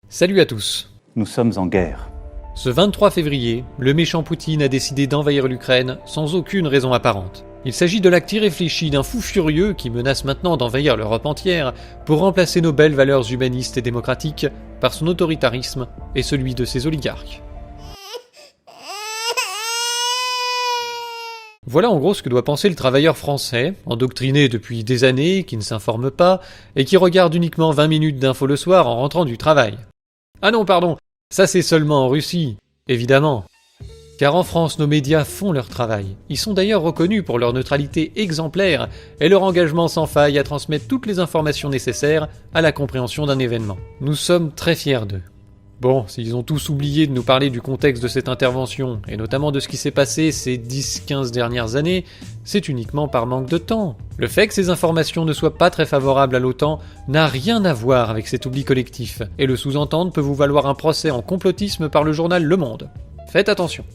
Salut à tous. Nous sommes en guerre. Ce 23 février, le méchant Poutine a décidé d'envahir l'Ukraine sans aucune raison apparente. Il s'agit de l'acte irréfléchi d'un fou furieux qui menace maintenant d'envahir l'Europe entière pour remplacer nos belles valeurs humanistes et démocratiques par son autoritarisme et celui de ses oligarques. Voilà en gros ce que doit penser le travailleur français, endoctriné depuis des années, qui ne s'informe pas et qui regarde uniquement 20 minutes d'infos le soir en rentrant du travail. Ah non, pardon, ça c'est seulement en Russie, évidemment. Car en France, nos médias font leur travail. Ils sont d'ailleurs reconnus pour leur neutralité exemplaire et leur engagement sans faille à transmettre toutes les informations nécessaires à la compréhension d'un événement. Nous sommes très fiers d'eux. Bon, s'ils ont tous oublié de nous parler du contexte de cette intervention, et notamment de ce qui s'est passé ces 10-15 dernières années, c'est uniquement par manque de temps. Le fait que ces informations ne soient pas très favorables à l'OTAN n'a rien à voir avec cet oubli collectif, et le sous-entendre peut vous valoir un procès en complotisme par le journal Le Monde. Faites attention.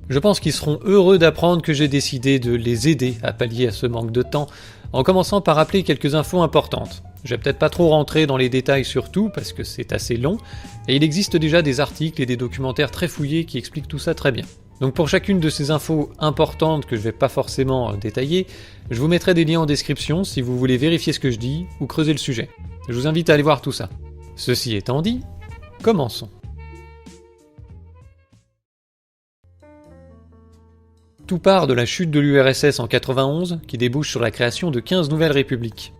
Je pense qu'ils seront heureux d'apprendre que j'ai décidé de les aider à pallier à ce manque de temps, en commençant par rappeler quelques infos importantes. Je vais peut-être pas trop rentrer dans les détails sur tout, parce que c'est assez long, et il existe déjà des articles et des documentaires très fouillés qui expliquent tout ça très bien. Donc pour chacune de ces infos importantes que je vais pas forcément détailler, je vous mettrai des liens en description si vous voulez vérifier ce que je dis ou creuser le sujet. Je vous invite à aller voir tout ça. Ceci étant dit, commençons. Tout part de la chute de l'URSS en 91 qui débouche sur la création de 15 nouvelles républiques.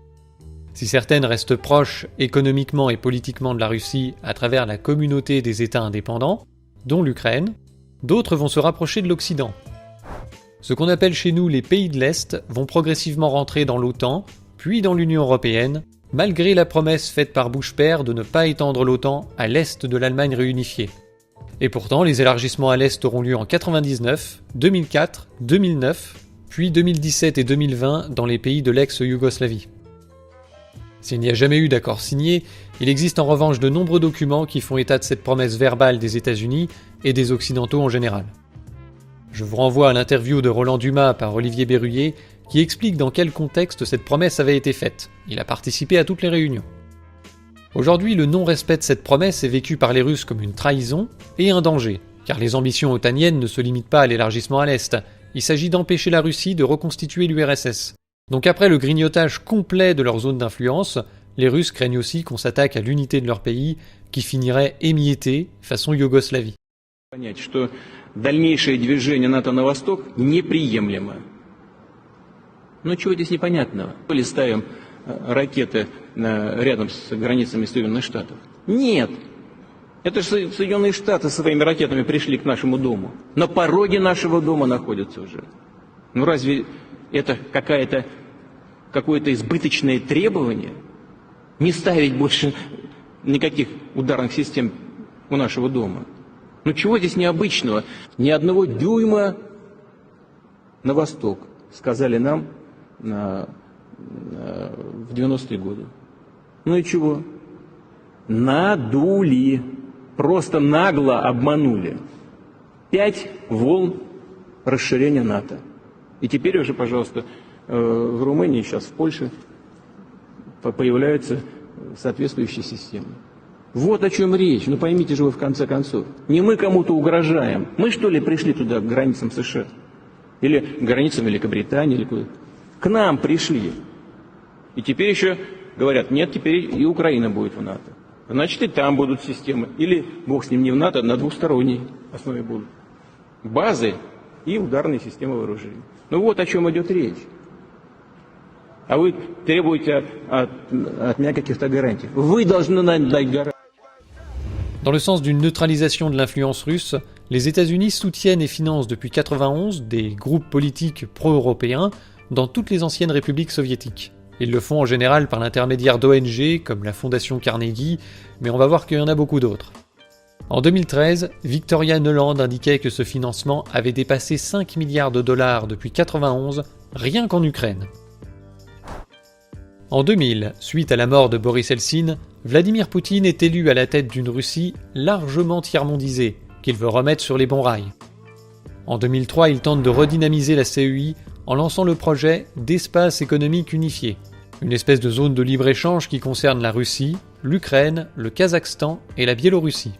Si certaines restent proches économiquement et politiquement de la Russie à travers la communauté des États indépendants, dont l'Ukraine, d'autres vont se rapprocher de l'Occident. Ce qu'on appelle chez nous les pays de l'Est vont progressivement rentrer dans l'OTAN, puis dans l'Union européenne, malgré la promesse faite par Bush père de ne pas étendre l'OTAN à l'Est de l'Allemagne réunifiée. Et pourtant, les élargissements à l'Est auront lieu en 1999, 2004, 2009, puis 2017 et 2020 dans les pays de l'ex-Yougoslavie. S'il n'y a jamais eu d'accord signé, il existe en revanche de nombreux documents qui font état de cette promesse verbale des États-Unis et des Occidentaux en général. Je vous renvoie à l'interview de Roland Dumas par Olivier Berruyer qui explique dans quel contexte cette promesse avait été faite. Il a participé à toutes les réunions. Aujourd'hui, le non-respect de cette promesse est vécu par les Russes comme une trahison et un danger, car les ambitions otaniennes ne se limitent pas à l'élargissement à l'Est. Il s'agit d'empêcher la Russie de reconstituer l'URSS. Donc après le grignotage complet de leur zone d'influence, les Russes craignent aussi qu'on s'attaque à l'unité de leur pays, qui finirait émietté façon Yougoslavie. Понять, что дальнейшее движение НАТО на восток неприемлемо. Ну чего здесь непонятного? Или ставим ракеты рядом с границами Соединенных Штатов? Нет. Это же Соединенные Штаты со своими ракетами пришли к нашему дому. На пороге нашего дома находятся уже. Ну разве это какое-то избыточное требование? Не ставить больше никаких ударных систем у нашего дома. Ну чего здесь необычного? Ни одного дюйма на восток, сказали нам в 90-е годы. Ну и чего? Надули. Просто нагло обманули. 5 волн расширения НАТО. И теперь уже, пожалуйста, в Румынии, сейчас в Польше появляются соответствующие системы. Вот о чем речь. Ну поймите же вы в конце концов. Не мы кому-то угрожаем. Мы что ли пришли туда, к границам США? Или к границам Великобритании? Или куда? К нам пришли. И теперь еще говорят, нет, теперь и Украина будет в НАТО. Значит, и там будут системы. Или, бог с ним, не в НАТО, на двусторонней основе будут. Базы и ударные системы вооружений. Ну вот о чем идет речь. А вы требуете от меня каких-то гарантий. Вы должны нам дать гарантии. Dans le sens d'une neutralisation de l'influence russe, les États-Unis soutiennent et financent depuis 1991 des groupes politiques pro-européens dans toutes les anciennes républiques soviétiques. Ils le font en général par l'intermédiaire d'ONG comme la Fondation Carnegie, mais on va voir qu'il y en a beaucoup d'autres. En 2013, Victoria Nuland indiquait que ce financement avait dépassé 5 milliards de dollars depuis 1991, rien qu'en Ukraine. En 2000, suite à la mort de Boris Eltsine, Vladimir Poutine est élu à la tête d'une Russie largement tiers-mondisée, qu'il veut remettre sur les bons rails. En 2003, il tente de redynamiser la CEI en lançant le projet d'espace économique unifié, une espèce de zone de libre-échange qui concerne la Russie, l'Ukraine, le Kazakhstan et la Biélorussie.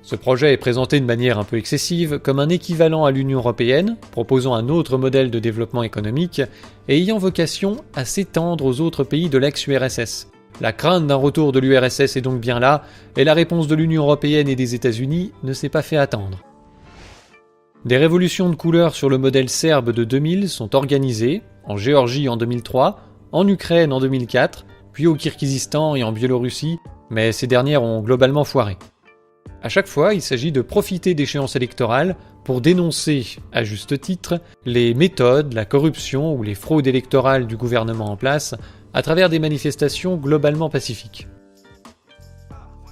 Ce projet est présenté de manière un peu excessive comme un équivalent à l'Union européenne, proposant un autre modèle de développement économique et ayant vocation à s'étendre aux autres pays de l'ex-URSS. La crainte d'un retour de l'URSS est donc bien là, et la réponse de l'Union européenne et des États-Unis ne s'est pas fait attendre. Des révolutions de couleur sur le modèle serbe de 2000 sont organisées, en Géorgie en 2003, en Ukraine en 2004, puis au Kirghizistan et en Biélorussie, mais ces dernières ont globalement foiré. À chaque fois, il s'agit de profiter d'échéances électorales pour dénoncer, à juste titre, les méthodes, la corruption ou les fraudes électorales du gouvernement en place à travers des manifestations globalement pacifiques.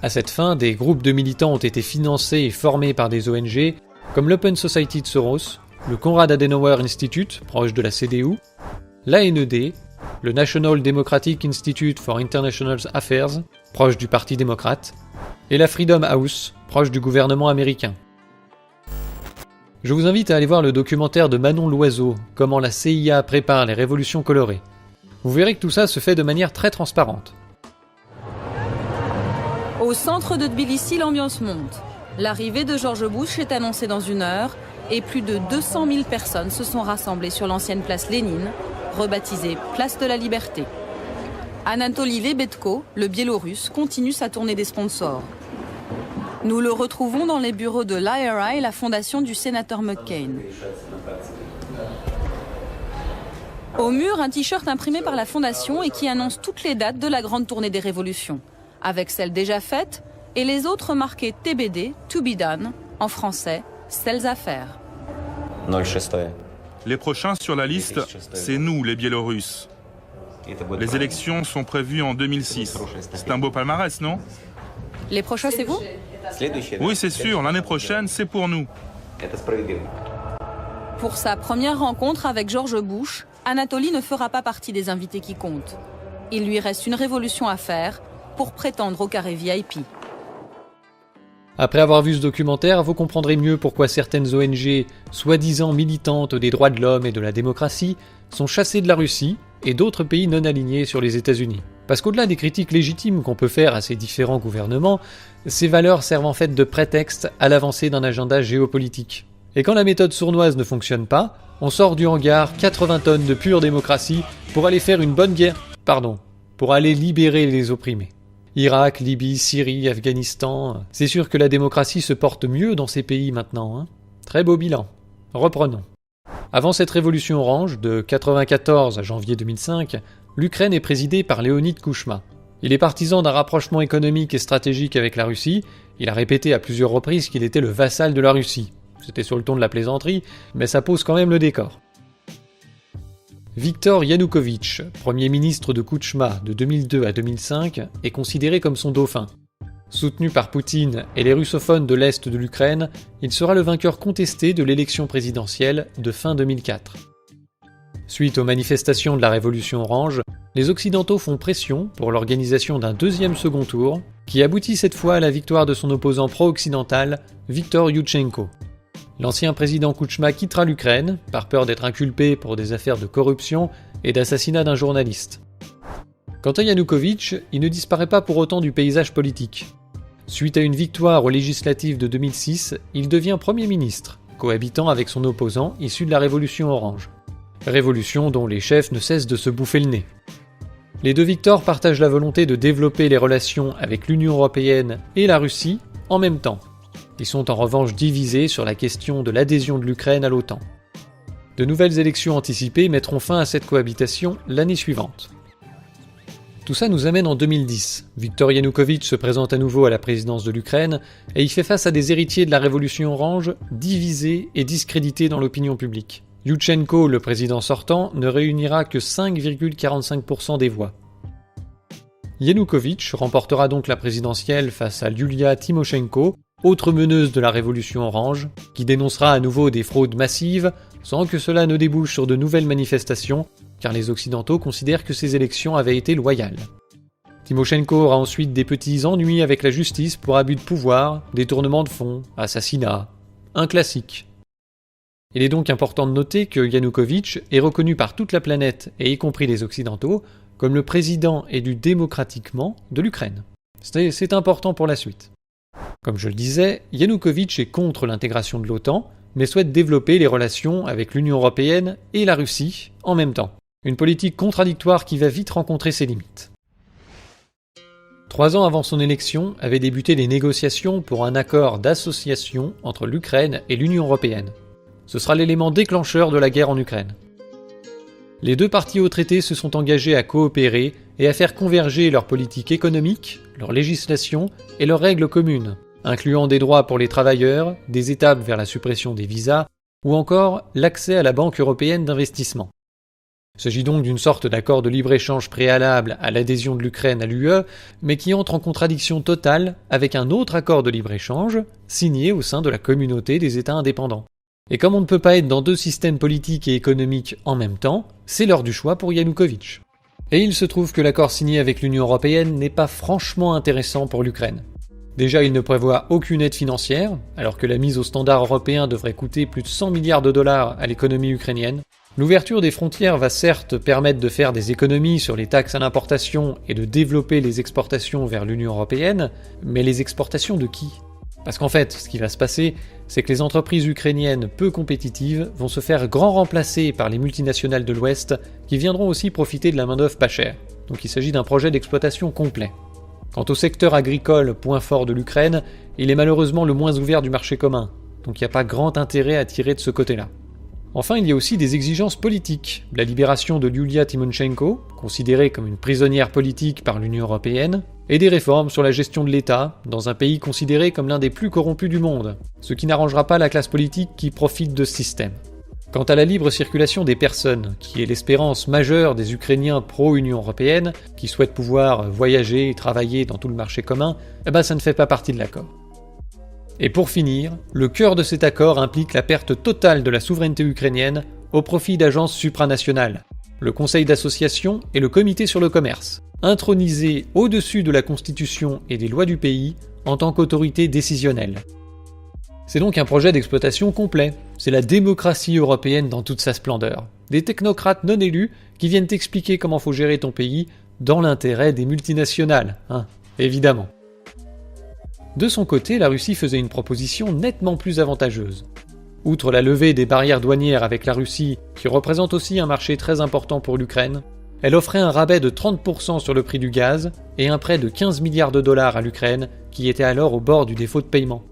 À cette fin, des groupes de militants ont été financés et formés par des ONG comme l'Open Society de Soros, le Konrad Adenauer Institute, proche de la CDU, l'ANED, le National Democratic Institute for International Affairs, proche du Parti démocrate, et la Freedom House, proche du gouvernement américain. Je vous invite à aller voir le documentaire de Manon Loiseau, Comment la CIA prépare les révolutions colorées. Vous verrez que tout ça se fait de manière très transparente. Au centre de Tbilissi, l'ambiance monte. L'arrivée de George Bush est annoncée dans 1 heure et plus de 200 000 personnes se sont rassemblées sur l'ancienne place Lénine, rebaptisée Place de la Liberté. Anatoly Lebedko, le Biélorusse, continue sa tournée des sponsors. Nous le retrouvons dans les bureaux de l'IRI, la fondation du sénateur McCain. Au mur, un t-shirt imprimé par la fondation et qui annonce toutes les dates de la grande tournée des révolutions, avec celles déjà faites et les autres marquées TBD, To Be Done, en français, celles à faire. Les prochains sur la liste, c'est nous, les Biélorusses. Les élections sont prévues en 2006. C'est un beau palmarès, non? Les prochains, c'est vous? Oui, c'est sûr, l'année prochaine, c'est pour nous. Pour sa première rencontre avec George Bush, Anatoly ne fera pas partie des invités qui comptent. Il lui reste une révolution à faire pour prétendre au carré VIP. Après avoir vu ce documentaire, vous comprendrez mieux pourquoi certaines ONG, soi-disant militantes des droits de l'homme et de la démocratie, sont chassées de la Russie et d'autres pays non alignés sur les États-Unis. Parce qu'au-delà des critiques légitimes qu'on peut faire à ces différents gouvernements, ces valeurs servent en fait de prétexte à l'avancée d'un agenda géopolitique. Et quand la méthode sournoise ne fonctionne pas, on sort du hangar 80 tonnes de pure démocratie pour aller faire une bonne guerre, pour aller libérer les opprimés. Irak, Libye, Syrie, Afghanistan, c'est sûr que la démocratie se porte mieux dans ces pays maintenant, hein. Très beau bilan. Reprenons. Avant cette révolution orange, de 1994 à janvier 2005, l'Ukraine est présidée par Leonid Kouchma. Il est partisan d'un rapprochement économique et stratégique avec la Russie. Il a répété à plusieurs reprises qu'il était le vassal de la Russie. C'était sur le ton de la plaisanterie, mais ça pose quand même le décor. Viktor Yanukovych, premier ministre de Kouchma de 2002 à 2005, est considéré comme son dauphin. Soutenu par Poutine et les russophones de l'Est de l'Ukraine, il sera le vainqueur contesté de l'élection présidentielle de fin 2004. Suite aux manifestations de la Révolution orange, les Occidentaux font pression pour l'organisation d'un deuxième second tour, qui aboutit cette fois à la victoire de son opposant pro-occidental, Viktor Youtchenko. L'ancien président Kouchma quittera l'Ukraine, par peur d'être inculpé pour des affaires de corruption et d'assassinat d'un journaliste. Quant à Yanukovych, il ne disparaît pas pour autant du paysage politique. Suite à une victoire aux législatives de 2006, il devient Premier ministre, cohabitant avec son opposant issu de la Révolution orange. Révolution dont les chefs ne cessent de se bouffer le nez. Les deux victors partagent la volonté de développer les relations avec l'Union européenne et la Russie en même temps. Ils sont en revanche divisés sur la question de l'adhésion de l'Ukraine à l'OTAN. De nouvelles élections anticipées mettront fin à cette cohabitation l'année suivante. Tout ça nous amène en 2010. Viktor Yanukovych se présente à nouveau à la présidence de l'Ukraine et il fait face à des héritiers de la Révolution orange divisés et discrédités dans l'opinion publique. Youtchenko, le président sortant, ne réunira que 5,45% des voix. Yanukovych remportera donc la présidentielle face à Yulia Tymoshenko, autre meneuse de la Révolution orange, qui dénoncera à nouveau des fraudes massives, sans que cela ne débouche sur de nouvelles manifestations, car les Occidentaux considèrent que ces élections avaient été loyales. Tymoshenko aura ensuite des petits ennuis avec la justice pour abus de pouvoir, détournement de fonds, assassinat, un classique. Il est donc important de noter que Yanukovych est reconnu par toute la planète, et y compris les Occidentaux, comme le président élu démocratiquement de l'Ukraine. C'est important pour la suite. Comme je le disais, Yanukovych est contre l'intégration de l'OTAN, mais souhaite développer les relations avec l'Union européenne et la Russie en même temps. Une politique contradictoire qui va vite rencontrer ses limites. 3 ans avant son élection, avaient débuté les négociations pour un accord d'association entre l'Ukraine et l'Union européenne. Ce sera l'élément déclencheur de la guerre en Ukraine. Les 2 parties au traité se sont engagés à coopérer et à faire converger leurs politiques économiques, leur législation et leurs règles communes, incluant des droits pour les travailleurs, des étapes vers la suppression des visas, ou encore l'accès à la Banque européenne d'investissement. Il s'agit donc d'une sorte d'accord de libre-échange préalable à l'adhésion de l'Ukraine à l'UE, mais qui entre en contradiction totale avec un autre accord de libre-échange, signé au sein de la communauté des États indépendants. Et comme on ne peut pas être dans 2 systèmes politiques et économiques en même temps, c'est l'heure du choix pour Yanukovych. Et il se trouve que l'accord signé avec l'Union européenne n'est pas franchement intéressant pour l'Ukraine. Déjà, il ne prévoit aucune aide financière, alors que la mise aux standards européens devrait coûter plus de 100 milliards de dollars à l'économie ukrainienne. L'ouverture des frontières va certes permettre de faire des économies sur les taxes à l'importation et de développer les exportations vers l'Union européenne, mais les exportations de qui ? Parce qu'en fait, ce qui va se passer, c'est que les entreprises ukrainiennes peu compétitives vont se faire grand remplacer par les multinationales de l'Ouest qui viendront aussi profiter de la main-d'œuvre pas chère. Donc il s'agit d'un projet d'exploitation complet. Quant au secteur agricole, point fort de l'Ukraine, il est malheureusement le moins ouvert du marché commun, donc il n'y a pas grand intérêt à tirer de ce côté-là. Enfin, il y a aussi des exigences politiques, la libération de Yulia Tymoshenko, considérée comme une prisonnière politique par l'Union européenne, et des réformes sur la gestion de l'État, dans un pays considéré comme l'un des plus corrompus du monde, ce qui n'arrangera pas la classe politique qui profite de ce système. Quant à la libre circulation des personnes, qui est l'espérance majeure des Ukrainiens pro-Union européenne, qui souhaitent pouvoir voyager et travailler dans tout le marché commun, ça ne fait pas partie de l'accord. Et pour finir, le cœur de cet accord implique la perte totale de la souveraineté ukrainienne au profit d'agences supranationales, le Conseil d'association et le Comité sur le commerce, intronisés au-dessus de la Constitution et des lois du pays en tant qu'autorité décisionnelle. C'est donc un projet d'exploitation complet, c'est la démocratie européenne dans toute sa splendeur. Des technocrates non élus qui viennent t'expliquer comment faut gérer ton pays dans l'intérêt des multinationales, évidemment. De son côté, la Russie faisait une proposition nettement plus avantageuse. Outre la levée des barrières douanières avec la Russie, qui représente aussi un marché très important pour l'Ukraine, elle offrait un rabais de 30% sur le prix du gaz et un prêt de 15 milliards de dollars à l'Ukraine, qui était alors au bord du défaut de paiement.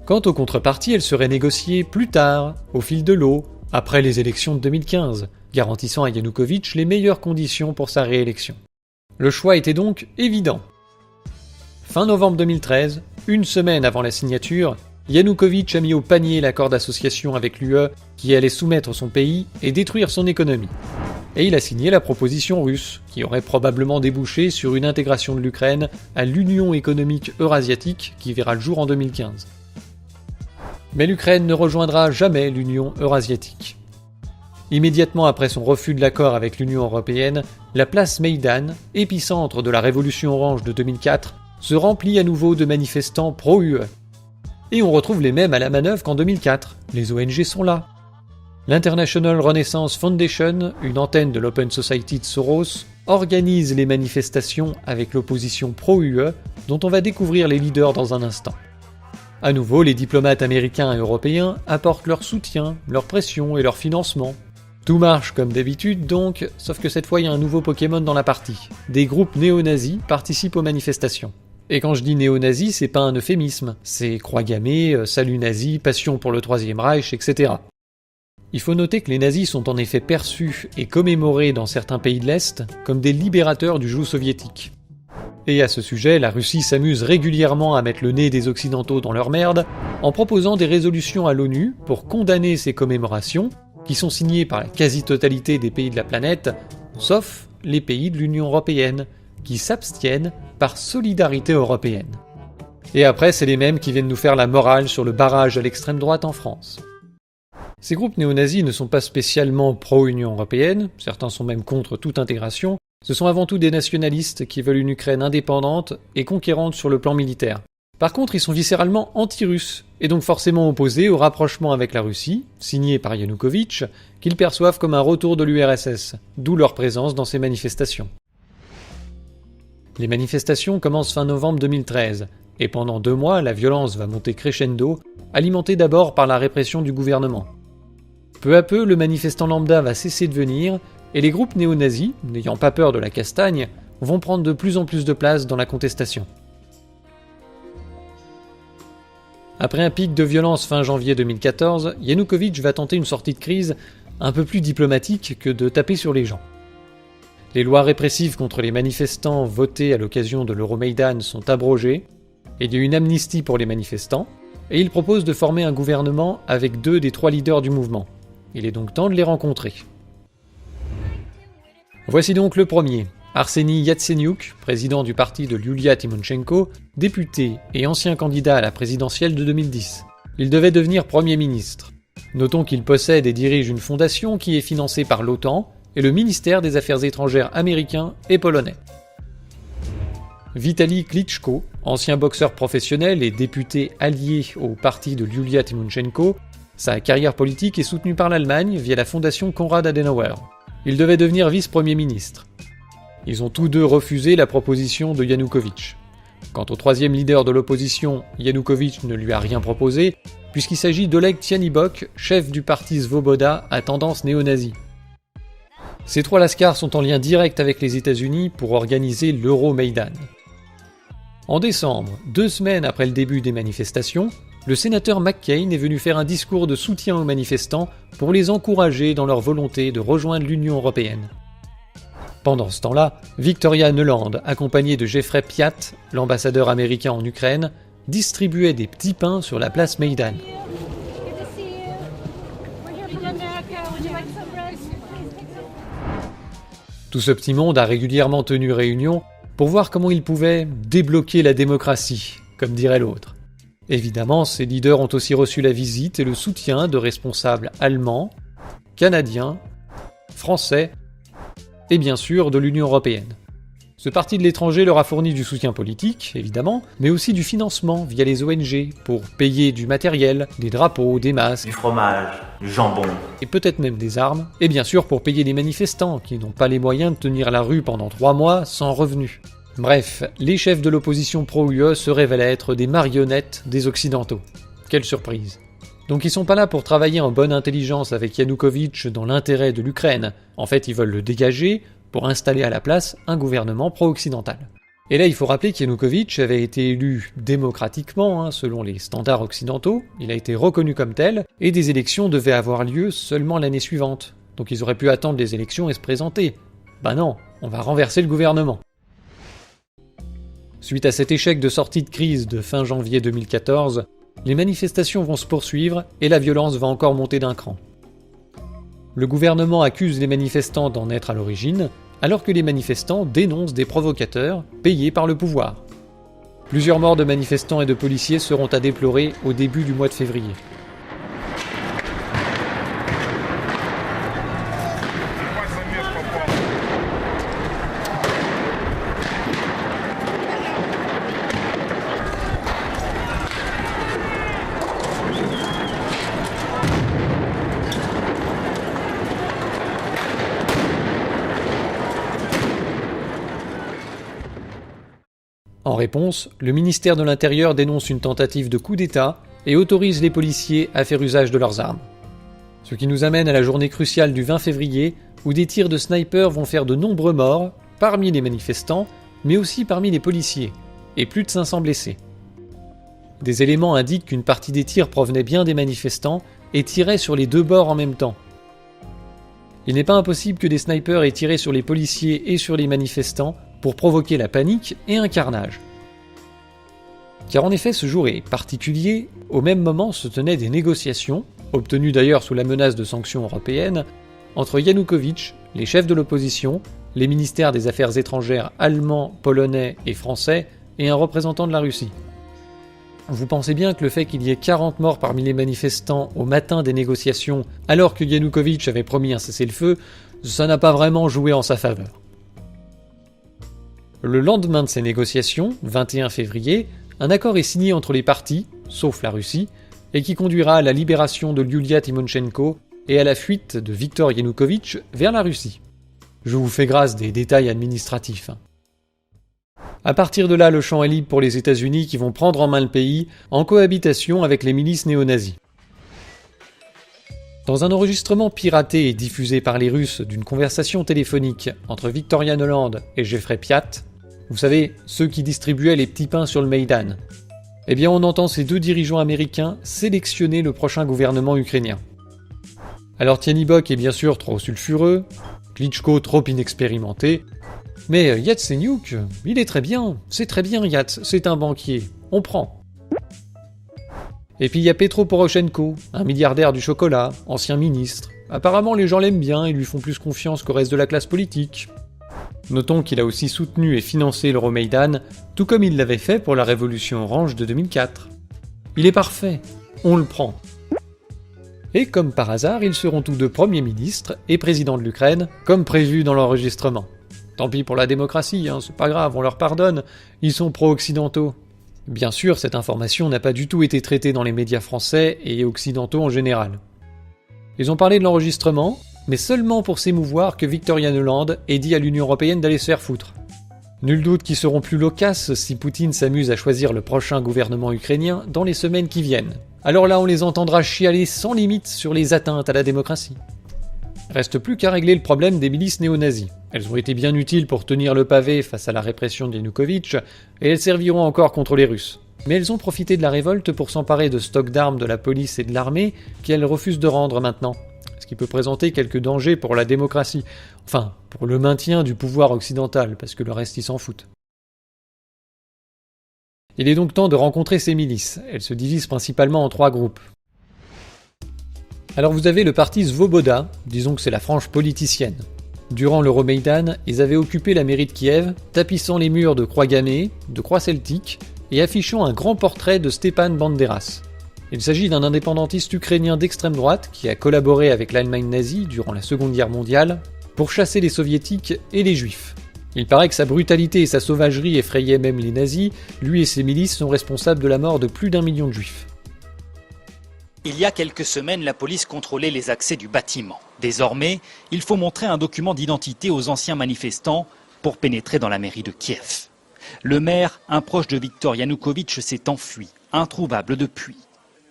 Quant aux contreparties, elles seraient négociées plus tard, au fil de l'eau, après les élections de 2015, garantissant à Yanukovych les meilleures conditions pour sa réélection. Le choix était donc évident. Fin novembre 2013, une semaine avant la signature, Yanukovych a mis au panier l'accord d'association avec l'UE qui allait soumettre son pays et détruire son économie. Et il a signé la proposition russe, qui aurait probablement débouché sur une intégration de l'Ukraine à l'Union économique eurasiatique qui verra le jour en 2015. Mais l'Ukraine ne rejoindra jamais l'Union eurasiatique. Immédiatement après son refus de l'accord avec l'Union européenne, la place Maïdan, épicentre de la révolution orange de 2004, se remplit à nouveau de manifestants pro-UE. Et on retrouve les mêmes à la manœuvre qu'en 2004, les ONG sont là. L'International Renaissance Foundation, une antenne de l'Open Society de Soros, organise les manifestations avec l'opposition pro-UE, dont on va découvrir les leaders dans un instant. À nouveau, les diplomates américains et européens apportent leur soutien, leur pression et leur financement. Tout marche comme d'habitude donc, sauf que cette fois il y a un nouveau Pokémon dans la partie. Des groupes néo-nazis participent aux manifestations. Et quand je dis néo-nazis, c'est pas un euphémisme, c'est croix gammée, salut nazi, passion pour le Troisième Reich, etc. Il faut noter que les nazis sont en effet perçus et commémorés dans certains pays de l'Est comme des libérateurs du joug soviétique. Et à ce sujet, la Russie s'amuse régulièrement à mettre le nez des Occidentaux dans leur merde en proposant des résolutions à l'ONU pour condamner ces commémorations, qui sont signées par la quasi-totalité des pays de la planète, sauf les pays de l'Union européenne, qui s'abstiennent par solidarité européenne. Et après, c'est les mêmes qui viennent nous faire la morale sur le barrage à l'extrême droite en France. Ces groupes néo-nazis ne sont pas spécialement pro-Union européenne, certains sont même contre toute intégration, ce sont avant tout des nationalistes qui veulent une Ukraine indépendante et conquérante sur le plan militaire. Par contre, ils sont viscéralement anti-russes, et donc forcément opposés au rapprochement avec la Russie, signé par Yanukovych, qu'ils perçoivent comme un retour de l'URSS, d'où leur présence dans ces manifestations. Les manifestations commencent fin novembre 2013, et pendant 2 mois, la violence va monter crescendo, alimentée d'abord par la répression du gouvernement. Peu à peu, le manifestant lambda va cesser de venir, et les groupes néo-nazis, n'ayant pas peur de la castagne, vont prendre de plus en plus de place dans la contestation. Après un pic de violence fin janvier 2014, Yanukovych va tenter une sortie de crise un peu plus diplomatique que de taper sur les gens. Les lois répressives contre les manifestants votées à l'occasion de l'Euromaïdan sont abrogées, il y a une amnistie pour les manifestants, et il propose de former un gouvernement avec 2 des 3 leaders du mouvement. Il est donc temps de les rencontrer. Voici donc le premier, Arseny Yatsenyuk, président du parti de Yulia Tymoshenko, député et ancien candidat à la présidentielle de 2010. Il devait devenir Premier ministre. Notons qu'il possède et dirige une fondation qui est financée par l'OTAN et le ministère des Affaires étrangères américain et polonais. Vitali Klitschko, ancien boxeur professionnel et député allié au parti de Yulia Tymoshenko, sa carrière politique est soutenue par l'Allemagne via la fondation Konrad Adenauer. Il devait devenir vice-premier ministre. Ils ont tous 2 refusé la proposition de Yanukovych. Quant au 3e leader de l'opposition, Yanukovych ne lui a rien proposé, puisqu'il s'agit d'Oleg Tyanibok, chef du parti Svoboda à tendance néo-nazie. Ces 3 lascars sont en lien direct avec les États-Unis pour organiser l'Euromaïdan. En décembre, 2 semaines après le début des manifestations, le sénateur McCain est venu faire un discours de soutien aux manifestants pour les encourager dans leur volonté de rejoindre l'Union européenne. Pendant ce temps-là, Victoria Nuland, accompagnée de Jeffrey Piat, l'ambassadeur américain en Ukraine, distribuait des petits pains sur la place Maïdan. Tout ce petit monde a régulièrement tenu réunion pour voir comment il pouvait débloquer la démocratie, comme dirait l'autre. Évidemment, ces leaders ont aussi reçu la visite et le soutien de responsables allemands, canadiens, français et bien sûr de l'Union européenne. Ce parti de l'étranger leur a fourni du soutien politique, évidemment, mais aussi du financement via les ONG pour payer du matériel, des drapeaux, des masques, du fromage, du jambon, et peut-être même des armes, et bien sûr pour payer les manifestants qui n'ont pas les moyens de tenir la rue pendant 3 mois sans revenus. Bref, les chefs de l'opposition pro-UE se révèlent être des marionnettes des Occidentaux. Quelle surprise. Donc ils sont pas là pour travailler en bonne intelligence avec Yanukovych dans l'intérêt de l'Ukraine. En fait, ils veulent le dégager pour installer à la place un gouvernement pro-occidental. Et là, il faut rappeler qu'Yanukovych avait été élu démocratiquement, selon les standards occidentaux, il a été reconnu comme tel, et des élections devaient avoir lieu seulement l'année suivante. Donc ils auraient pu attendre les élections et se présenter. Bah non, on va renverser le gouvernement. Suite à cet échec de sortie de crise de fin janvier 2014, les manifestations vont se poursuivre et la violence va encore monter d'un cran. Le gouvernement accuse les manifestants d'en être à l'origine, alors que les manifestants dénoncent des provocateurs payés par le pouvoir. Plusieurs morts de manifestants et de policiers seront à déplorer au début du mois de février. En réponse, le ministère de l'Intérieur dénonce une tentative de coup d'État et autorise les policiers à faire usage de leurs armes. Ce qui nous amène à la journée cruciale du 20 février, où des tirs de snipers vont faire de nombreux morts, parmi les manifestants, mais aussi parmi les policiers, et plus de 500 blessés. Des éléments indiquent qu'une partie des tirs provenait bien des manifestants et tiraient sur les 2 bords en même temps. Il n'est pas impossible que des snipers aient tiré sur les policiers et sur les manifestants pour provoquer la panique et un carnage. Car en effet, ce jour est particulier, au même moment se tenaient des négociations, obtenues d'ailleurs sous la menace de sanctions européennes, entre Yanukovych, les chefs de l'opposition, les ministères des Affaires étrangères allemands, polonais et français, et un représentant de la Russie. Vous pensez bien que le fait qu'il y ait 40 morts parmi les manifestants au matin des négociations, alors que Yanukovych avait promis un cessez-le-feu, ça n'a pas vraiment joué en sa faveur. Le lendemain de ces négociations, 21 février, un accord est signé entre les parties, sauf la Russie, et qui conduira à la libération de Yulia Tymoshenko et à la fuite de Viktor Yanukovych vers la Russie. Je vous fais grâce des détails administratifs. À partir de là, le champ est libre pour les États-Unis qui vont prendre en main le pays en cohabitation avec les milices néo-nazis. Dans un enregistrement piraté et diffusé par les Russes d'une conversation téléphonique entre Victoria Nuland et Jeffrey Piat, vous savez, ceux qui distribuaient les petits pains sur le Maïdan, eh bien on entend ces deux dirigeants américains sélectionner le prochain gouvernement ukrainien. Alors Tianibok est bien sûr trop sulfureux, Klitschko trop inexpérimenté, mais Yatsenyuk, il est très bien, c'est très bien Yats, c'est un banquier, on prend. Et puis il y a Petro Poroshenko, un milliardaire du chocolat, ancien ministre. Apparemment les gens l'aiment bien et lui font plus confiance qu'au reste de la classe politique. Notons qu'il a aussi soutenu et financé l'Euromaïdan, tout comme il l'avait fait pour la révolution orange de 2004. Il est parfait, on le prend. Et comme par hasard, ils seront tous deux premiers ministres et présidents de l'Ukraine, comme prévu dans l'enregistrement. Tant pis pour la démocratie, c'est pas grave, on leur pardonne, ils sont pro-occidentaux. Bien sûr, cette information n'a pas du tout été traitée dans les médias français et occidentaux en général. Ils ont parlé de l'enregistrement, mais seulement pour s'émouvoir que Victoria Nuland ait dit à l'Union Européenne d'aller se faire foutre. Nul doute qu'ils seront plus loquaces si Poutine s'amuse à choisir le prochain gouvernement ukrainien dans les semaines qui viennent. Alors là, on les entendra chialer sans limite sur les atteintes à la démocratie. Reste plus qu'à régler le problème des milices néo-nazis. Elles ont été bien utiles pour tenir le pavé face à la répression de Yanukovych, et elles serviront encore contre les Russes. Mais elles ont profité de la révolte pour s'emparer de stocks d'armes de la police et de l'armée qu'elles refusent de rendre maintenant, ce qui peut présenter quelques dangers pour la démocratie, enfin, pour le maintien du pouvoir occidental, parce que le reste ils s'en foutent. Il est donc temps de rencontrer ces milices. Elles se divisent principalement en 3 groupes. Alors vous avez le parti Svoboda, disons que c'est la frange politicienne. Durant l'Euromaïdan, ils avaient occupé la mairie de Kiev, tapissant les murs de croix gammées, de croix celtiques, et affichant un grand portrait de Stepan Banderas. Il s'agit d'un indépendantiste ukrainien d'extrême droite qui a collaboré avec l'Allemagne nazie durant la Seconde Guerre mondiale pour chasser les soviétiques et les juifs. Il paraît que sa brutalité et sa sauvagerie effrayaient même les nazis, lui et ses milices sont responsables de la mort de plus d'1 million de juifs. Il y a quelques semaines, la police contrôlait les accès du bâtiment. Désormais, il faut montrer un document d'identité aux anciens manifestants pour pénétrer dans la mairie de Kiev. Le maire, un proche de Viktor Yanukovych, s'est enfui, introuvable depuis.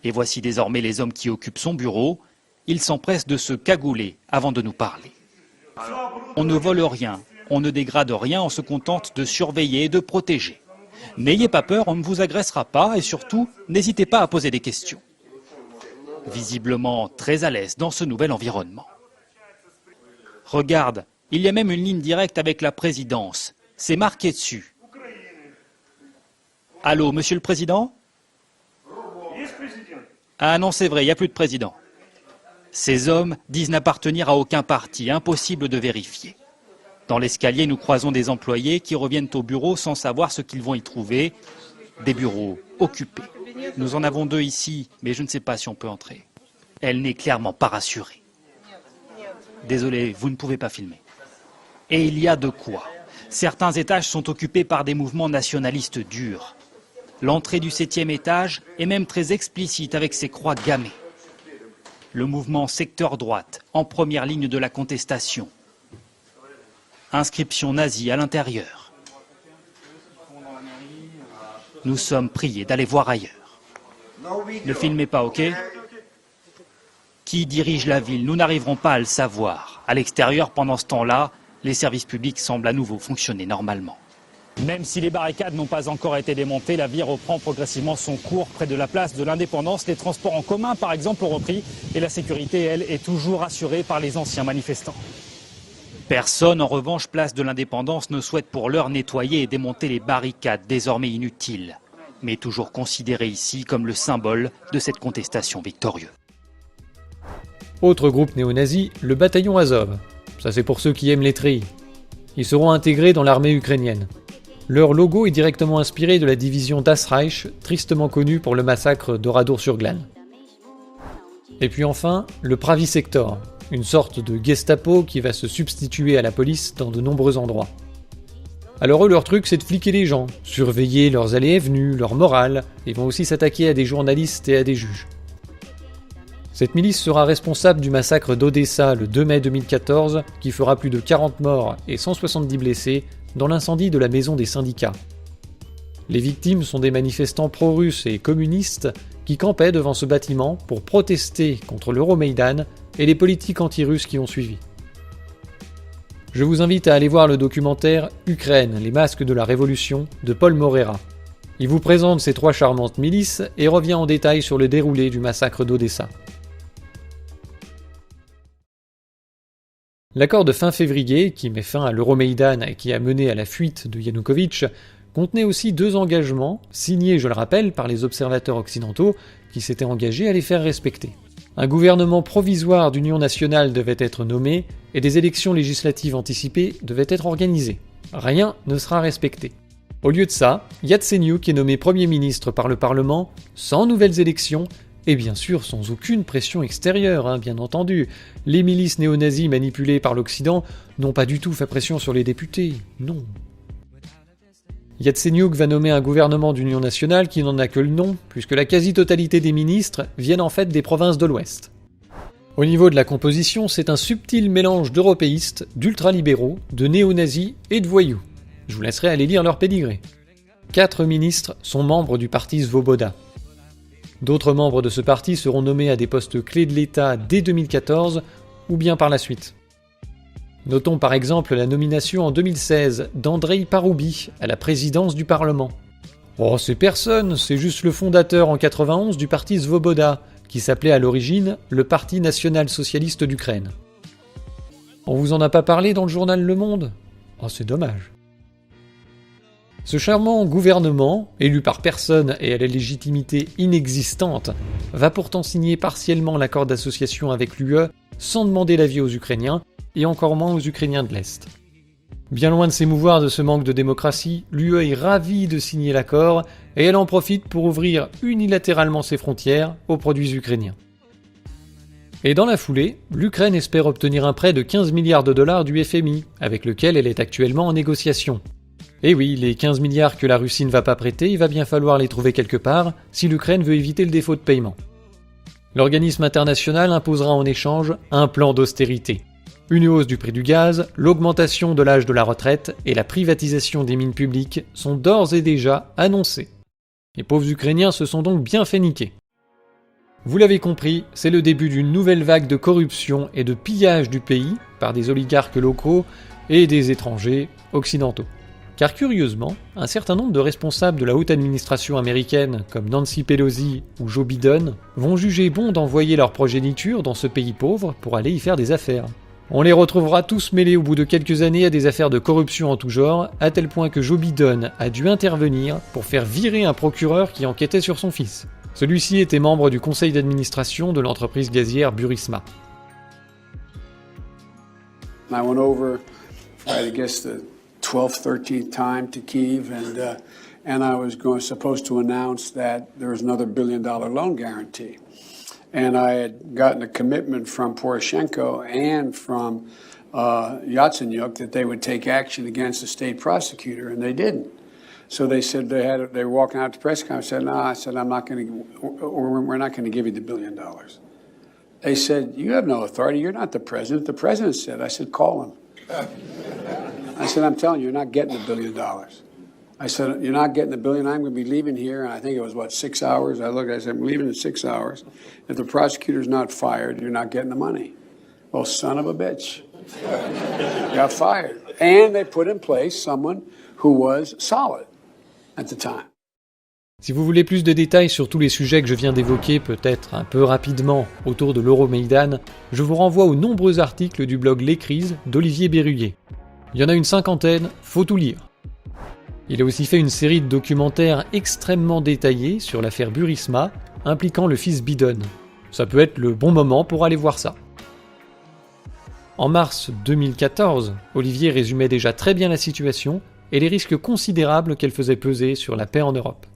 Et voici désormais les hommes qui occupent son bureau. Ils s'empressent de se cagouler avant de nous parler. On ne vole rien, on ne dégrade rien, on se contente de surveiller et de protéger. N'ayez pas peur, on ne vous agressera pas et surtout, n'hésitez pas à poser des questions. Visiblement très à l'aise dans ce nouvel environnement. Regarde, il y a même une ligne directe avec la présidence. C'est marqué dessus. Allô, monsieur le président ? Ah non, c'est vrai, il n'y a plus de président. Ces hommes disent n'appartenir à aucun parti, impossible de vérifier. Dans l'escalier, nous croisons des employés qui reviennent au bureau sans savoir ce qu'ils vont y trouver. Des bureaux occupés. Nous en avons 2 ici, mais je ne sais pas si on peut entrer. Elle n'est clairement pas rassurée. Désolé, vous ne pouvez pas filmer. Et il y a de quoi. Certains étages sont occupés par des mouvements nationalistes durs. L'entrée du 7e étage est même très explicite avec ses croix gammées. Le mouvement secteur droite, en première ligne de la contestation. Inscription nazie à l'intérieur. Nous sommes priés d'aller voir ailleurs. Ne filmez pas, ok ? Qui dirige la ville ? Nous n'arriverons pas à le savoir. À l'extérieur, pendant ce temps-là, les services publics semblent à nouveau fonctionner normalement. Même si les barricades n'ont pas encore été démontées, la vie reprend progressivement son cours près de la place de l'Indépendance. Les transports en commun, par exemple, ont repris et la sécurité, elle, est toujours assurée par les anciens manifestants. Personne, en revanche, place de l'Indépendance, ne souhaite pour l'heure nettoyer et démonter les barricades désormais inutiles, mais toujours considérées ici comme le symbole de cette contestation victorieuse. Autre groupe néo-nazi, le bataillon Azov. Ça c'est pour ceux qui aiment les treillis. Ils seront intégrés dans l'armée ukrainienne. Leur logo est directement inspiré de la division Das Reich, tristement connue pour le massacre d'Oradour-sur-Glane. Et puis enfin, le Pravi Sector, une sorte de Gestapo qui va se substituer à la police dans de nombreux endroits. Alors eux, leur truc c'est de fliquer les gens, surveiller leurs allées et venues, leur morale, et vont aussi s'attaquer à des journalistes et à des juges. Cette milice sera responsable du massacre d'Odessa le 2 mai 2014, qui fera plus de 40 morts et 170 blessés dans l'incendie de la maison des syndicats. Les victimes sont des manifestants pro-russes et communistes qui campaient devant ce bâtiment pour protester contre l'Euromaïdan et les politiques anti-russes qui ont suivi. Je vous invite à aller voir le documentaire « Ukraine, les masques de la révolution » de Paul Morera. Il vous présente ces 3 charmantes milices et revient en détail sur le déroulé du massacre d'Odessa. L'accord de fin février, qui met fin à l'Euromaïdan et qui a mené à la fuite de Yanukovych, contenait aussi 2 engagements, signés, je le rappelle, par les observateurs occidentaux, qui s'étaient engagés à les faire respecter. Un gouvernement provisoire d'union nationale devait être nommé et des élections législatives anticipées devaient être organisées. Rien ne sera respecté. Au lieu de ça, Yatsenyuk est nommé Premier ministre par le Parlement, sans nouvelles élections, et bien sûr sans aucune pression extérieure, bien entendu. Les milices néo-nazis manipulées par l'Occident n'ont pas du tout fait pression sur les députés, non. Yatsenyuk va nommer un gouvernement d'union nationale qui n'en a que le nom, puisque la quasi-totalité des ministres viennent en fait des provinces de l'Ouest. Au niveau de la composition, c'est un subtil mélange d'européistes, d'ultralibéraux, de néo-nazis et de voyous. Je vous laisserai aller lire leur pédigré. 4 ministres sont membres du parti Svoboda. D'autres membres de ce parti seront nommés à des postes clés de l'État dès 2014 ou bien par la suite. Notons par exemple la nomination en 2016 d'Andrei Paroubi à la présidence du Parlement. Oh, c'est personne, c'est juste le fondateur en 91 du parti Svoboda, qui s'appelait à l'origine le Parti national-socialiste d'Ukraine. On vous en a pas parlé dans le journal Le Monde ? Oh, c'est dommage. Ce charmant gouvernement, élu par personne et à la légitimité inexistante, va pourtant signer partiellement l'accord d'association avec l'UE sans demander l'avis aux Ukrainiens, et encore moins aux Ukrainiens de l'Est. Bien loin de s'émouvoir de ce manque de démocratie, l'UE est ravie de signer l'accord, et elle en profite pour ouvrir unilatéralement ses frontières aux produits ukrainiens. Et dans la foulée, l'Ukraine espère obtenir un prêt de 15 milliards de dollars du FMI, avec lequel elle est actuellement en négociation. Et oui, les 15 milliards que la Russie ne va pas prêter, il va bien falloir les trouver quelque part si l'Ukraine veut éviter le défaut de paiement. L'organisme international imposera en échange un plan d'austérité. Une hausse du prix du gaz, l'augmentation de l'âge de la retraite et la privatisation des mines publiques sont d'ores et déjà annoncées. Les pauvres Ukrainiens se sont donc bien fait niquer. Vous l'avez compris, c'est le début d'une nouvelle vague de corruption et de pillage du pays par des oligarques locaux et des étrangers occidentaux. Car curieusement, un certain nombre de responsables de la haute administration américaine, comme Nancy Pelosi ou Joe Biden, vont juger bon d'envoyer leur progéniture dans ce pays pauvre pour aller y faire des affaires. On les retrouvera tous mêlés au bout de quelques années à des affaires de corruption en tout genre, à tel point que Joe Biden a dû intervenir pour faire virer un procureur qui enquêtait sur son fils. Celui-ci était membre du conseil d'administration de l'entreprise gazière Burisma. I went over, I guess the 12th, 13th time to Kyiv, and I was supposed to announce that there was another $1 billion loan guarantee. And I had gotten a commitment from Poroshenko and from Yatsenyuk that they would take action against the state prosecutor, and they didn't. So they said they were walking out to the press conference. I said, "No," I said, we're not going to give you the $1 billion. They said, "You have no authority. You're not the president." The president said. I said, "Call him." I said, "I'm telling you, you're not getting the $1 billion." I said, "You're not getting the $1 billion. I'm going to be leaving here." And I think it was, 6 hours? I said, "I'm leaving in 6 hours. If the prosecutor's not fired, you're not getting the money." Well, son of a bitch. Got fired. And they put in place someone who was solid at the time. Si vous voulez plus de détails sur tous les sujets que je viens d'évoquer, peut-être un peu rapidement, autour de l'Euromaïdan, je vous renvoie aux nombreux articles du blog Les Crises d'Olivier Berruyer. Il y en a une 50aine, faut tout lire. Il a aussi fait une série de documentaires extrêmement détaillés sur l'affaire Burisma, impliquant le fils Biden. Ça peut être le bon moment pour aller voir ça. En mars 2014, Olivier résumait déjà très bien la situation et les risques considérables qu'elle faisait peser sur la paix en Europe.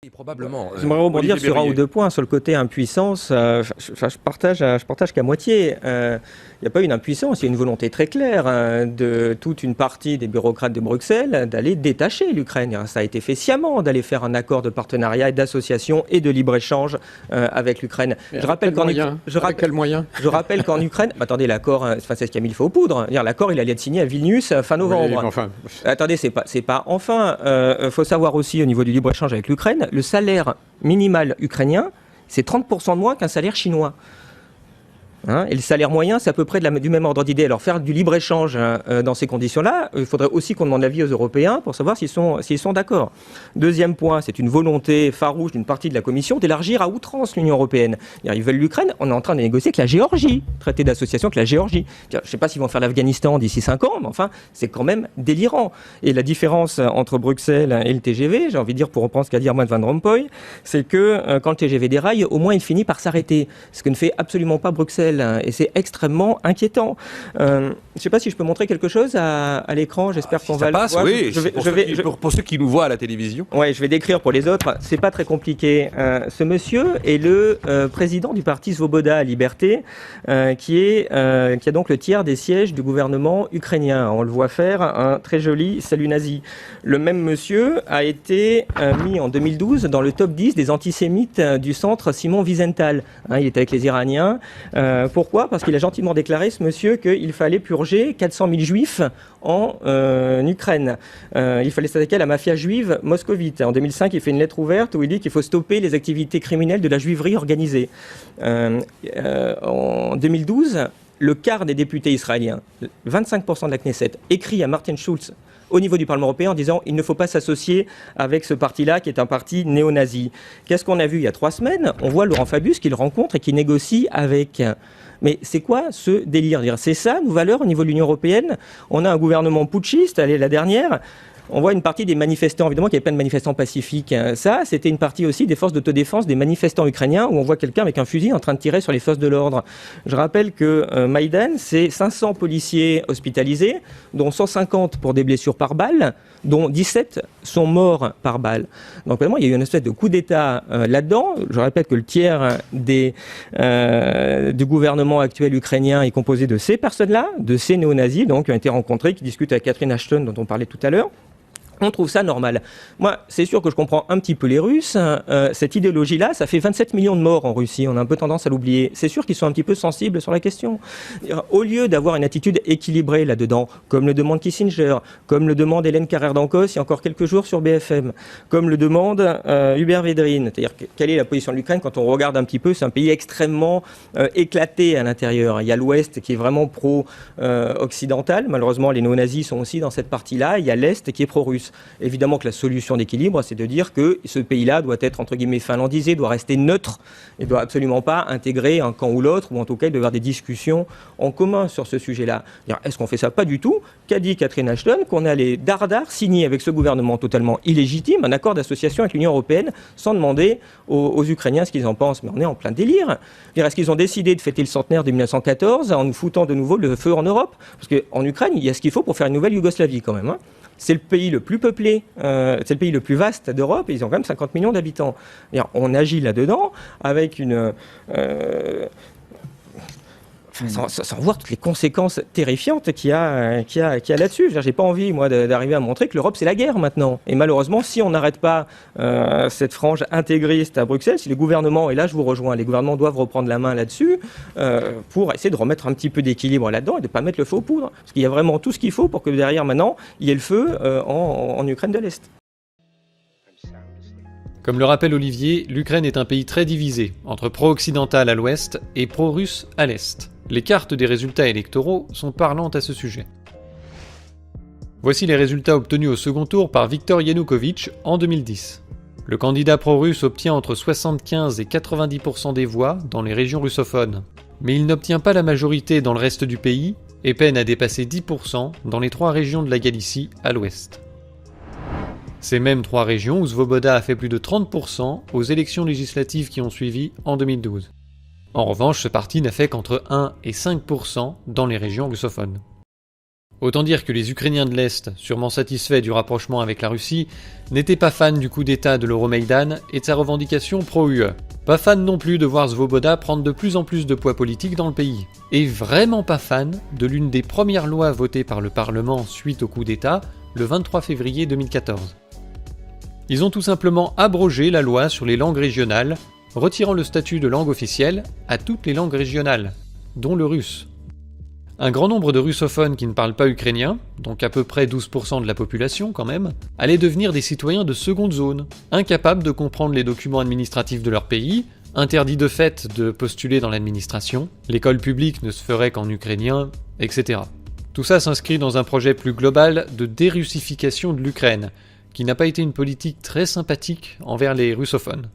Et probablement. J'aimerais rebondir sur un ou deux points. Sur le côté impuissance, je partage qu'à moitié. Il n'y a pas une impuissance, il y a une volonté très claire de toute une partie des bureaucrates de Bruxelles d'aller détacher l'Ukraine. Ça a été fait sciemment d'aller faire un accord de partenariat et d'association et de libre-échange avec l'Ukraine. Je rappelle qu'en Ukraine, attendez, l'accord, c'est ce qui a mis le feu aux poudres. L'accord, il allait être signé à Vilnius fin novembre. Oui, enfin... Attendez, c'est pas enfin. Faut savoir aussi au niveau du libre-échange avec l'Ukraine, le salaire minimal ukrainien, c'est 30% de moins qu'un salaire chinois. Et le salaire moyen, c'est à peu près du même ordre d'idée. Alors faire du libre-échange dans ces conditions-là, il faudrait aussi qu'on demande l'avis aux Européens pour savoir s'ils sont d'accord. Deuxième point, c'est une volonté farouche d'une partie de la Commission d'élargir à outrance l'Union européenne. Ils veulent l'Ukraine, on est en train de négocier avec la Géorgie, traité d'association avec la Géorgie. Je ne sais pas s'ils vont faire l'Afghanistan d'ici 5 ans, mais enfin, c'est quand même délirant. Et la différence entre Bruxelles et le TGV, j'ai envie de dire, pour reprendre ce qu'a dit Herman Van Rompuy, c'est que quand le TGV déraille, au moins il finit par s'arrêter. Ce que ne fait absolument pas Bruxelles. Et c'est extrêmement inquiétant. Je ne sais pas si je peux montrer quelque chose à l'écran. J'espère qu'on va le voir. Oui, pour ceux qui nous voient à la télévision. Oui, je vais décrire pour les autres. C'est pas très compliqué. Ce monsieur est le président du parti Svoboda Liberté, qui a donc le tiers des sièges du gouvernement ukrainien. On le voit faire un très joli salut nazi. Le même monsieur a été mis en 2012 dans le top 10 des antisémites du centre Simon Wiesenthal. Il était avec les Iraniens. Pourquoi ? Parce qu'il a gentiment déclaré, ce monsieur, qu'il fallait purger 400 000 juifs en Ukraine. Il fallait s'attaquer à la mafia juive moscovite. En 2005, il fait une lettre ouverte où il dit qu'il faut stopper les activités criminelles de la juiverie organisée. En 2012, le quart des députés israéliens, 25% de la Knesset, écrit à Martin Schulz au niveau du Parlement européen en disant il ne faut pas s'associer avec ce parti-là qui est un parti néo-nazi. Qu'est-ce qu'on a vu il y a 3 semaines ? On voit Laurent Fabius qui le rencontre et qui négocie avec. Mais c'est quoi ce délire ? C'est ça nos valeurs au niveau de l'Union européenne ? On a un gouvernement putschiste, allez, la dernière. On voit une partie des manifestants, évidemment qu'il y avait plein de manifestants pacifiques. Ça, c'était une partie aussi des forces d'autodéfense des manifestants ukrainiens où on voit quelqu'un avec un fusil en train de tirer sur les forces de l'ordre. Je rappelle que Maïdan, c'est 500 policiers hospitalisés, dont 150 pour des blessures par balle, dont 17 sont morts par balle. Donc vraiment, il y a eu une espèce de coup d'État là-dedans. Je répète que le tiers du gouvernement actuel ukrainien est composé de ces personnes-là, de ces néo-nazis, donc qui ont été rencontrés, qui discutent avec Catherine Ashton, dont on parlait tout à l'heure. On trouve ça normal. Moi, c'est sûr que je comprends un petit peu les Russes. Cette idéologie-là, ça fait 27 millions de morts en Russie. On a un peu tendance à l'oublier. C'est sûr qu'ils sont un petit peu sensibles sur la question. Au lieu d'avoir une attitude équilibrée là-dedans, comme le demande Kissinger, comme le demande Hélène Carrère d'Ancos il y a encore quelques jours sur BFM, comme le demande Hubert Védrine, c'est-à-dire quelle est la position de l'Ukraine quand on regarde un petit peu, c'est un pays extrêmement éclaté à l'intérieur. Il y a l'Ouest qui est vraiment pro-occidental. Malheureusement, les néo-nazis sont aussi dans cette partie-là. Il y a l'Est qui est pro-russe. Évidemment que la solution d'équilibre, c'est de dire que ce pays-là doit être, entre guillemets, finlandisé, doit rester neutre et doit absolument pas intégrer un camp ou l'autre, ou en tout cas, il doit y avoir des discussions en commun sur ce sujet-là. Est-ce qu'on fait ça ? Pas du tout. Qu'a dit Catherine Ashton ? Qu'on allait dardard signer avec ce gouvernement totalement illégitime un accord d'association avec l'Union européenne sans demander aux Ukrainiens ce qu'ils en pensent. Mais on est en plein délire. Est-ce qu'ils ont décidé de fêter le centenaire de 1914 en nous foutant de nouveau le feu en Europe ? Parce qu'en Ukraine, il y a ce qu'il faut pour faire une nouvelle Yougoslavie quand même. C'est le pays le plus peuplé, c'est le pays le plus vaste d'Europe, et ils ont quand même 50 millions d'habitants. On agit là-dedans avec une... sans voir toutes les conséquences terrifiantes qu'il y a là-dessus. J'ai pas envie, moi, d'arriver à montrer que l'Europe, c'est la guerre maintenant. Et malheureusement, si on n'arrête pas cette frange intégriste à Bruxelles, si les gouvernements, et là je vous rejoins, les gouvernements doivent reprendre la main là-dessus pour essayer de remettre un petit peu d'équilibre là-dedans et de ne pas mettre le feu aux poudres. Parce qu'il y a vraiment tout ce qu'il faut pour que derrière, maintenant, il y ait le feu en Ukraine de l'Est. Comme le rappelle Olivier, l'Ukraine est un pays très divisé, entre pro-occidental à l'ouest et pro-russe à l'est. Les cartes des résultats électoraux sont parlantes à ce sujet. Voici les résultats obtenus au second tour par Viktor Yanukovych en 2010. Le candidat pro-russe obtient entre 75 et 90% des voix dans les régions russophones. Mais il n'obtient pas la majorité dans le reste du pays et peine à dépasser 10% dans les 3 régions de la Galicie à l'ouest. Ces mêmes 3 régions où Svoboda a fait plus de 30% aux élections législatives qui ont suivi en 2012. En revanche, ce parti n'a fait qu'entre 1 et 5% dans les régions russophones. Autant dire que les Ukrainiens de l'Est, sûrement satisfaits du rapprochement avec la Russie, n'étaient pas fans du coup d'état de l'Euromaïdan et de sa revendication pro-UE. Pas fans non plus de voir Svoboda prendre de plus en plus de poids politique dans le pays. Et vraiment pas fans de l'une des premières lois votées par le Parlement suite au coup d'état, le 23 février 2014. Ils ont tout simplement abrogé la loi sur les langues régionales, retirant le statut de langue officielle à toutes les langues régionales, dont le russe. Un grand nombre de russophones qui ne parlent pas ukrainien, donc à peu près 12% de la population quand même, allaient devenir des citoyens de seconde zone, incapables de comprendre les documents administratifs de leur pays, interdits de fait de postuler dans l'administration, l'école publique ne se ferait qu'en ukrainien, etc. Tout ça s'inscrit dans un projet plus global de dérussification de l'Ukraine, qui n'a pas été une politique très sympathique envers les russophones.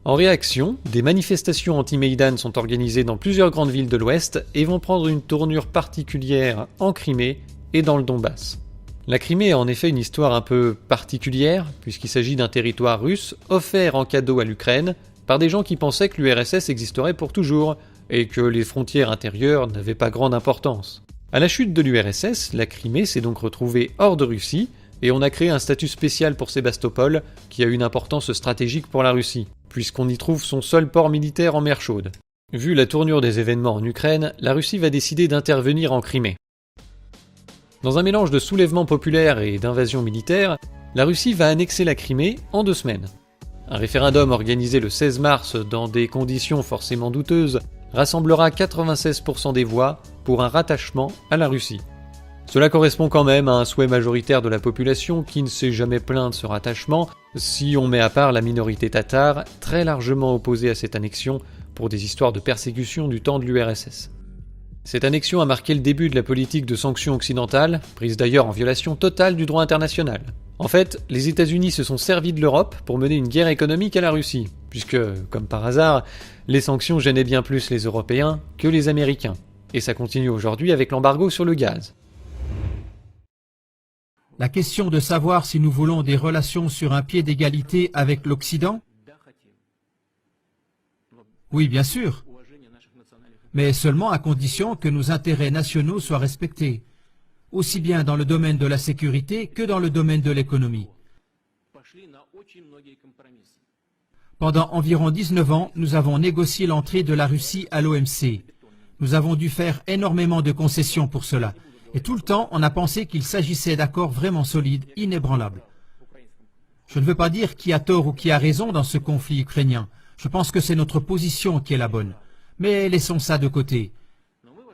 En réaction, des manifestations anti-Maïdan sont organisées dans plusieurs grandes villes de l'Ouest et vont prendre une tournure particulière en Crimée et dans le Donbass. La Crimée a en effet une histoire un peu particulière, puisqu'il s'agit d'un territoire russe offert en cadeau à l'Ukraine par des gens qui pensaient que l'URSS existerait pour toujours et que les frontières intérieures n'avaient pas grande importance. À la chute de l'URSS, la Crimée s'est donc retrouvée hors de Russie et on a créé un statut spécial pour Sébastopol qui a une importance stratégique pour la Russie, puisqu'on y trouve son seul port militaire en mer chaude. Vu la tournure des événements en Ukraine, la Russie va décider d'intervenir en Crimée. Dans un mélange de soulèvement populaire et d'invasion militaire, la Russie va annexer la Crimée en 2 semaines. Un référendum organisé le 16 mars dans des conditions forcément douteuses rassemblera 96% des voix pour un rattachement à la Russie. Cela correspond quand même à un souhait majoritaire de la population qui ne s'est jamais plaint de ce rattachement, si on met à part la minorité tatare, très largement opposée à cette annexion pour des histoires de persécution du temps de l'URSS. Cette annexion a marqué le début de la politique de sanctions occidentales, prise d'ailleurs en violation totale du droit international. En fait, les États-Unis se sont servis de l'Europe pour mener une guerre économique à la Russie, puisque, comme par hasard, les sanctions gênaient bien plus les Européens que les Américains. Et ça continue aujourd'hui avec l'embargo sur le gaz. La question de savoir si nous voulons des relations sur un pied d'égalité avec l'Occident? Oui, bien sûr, mais seulement à condition que nos intérêts nationaux soient respectés, aussi bien dans le domaine de la sécurité que dans le domaine de l'économie. Pendant environ 19 ans, nous avons négocié l'entrée de la Russie à l'OMC. Nous avons dû faire énormément de concessions pour cela. Et tout le temps, on a pensé qu'il s'agissait d'accords vraiment solides, inébranlables. Je ne veux pas dire qui a tort ou qui a raison dans ce conflit ukrainien. Je pense que c'est notre position qui est la bonne. Mais laissons ça de côté.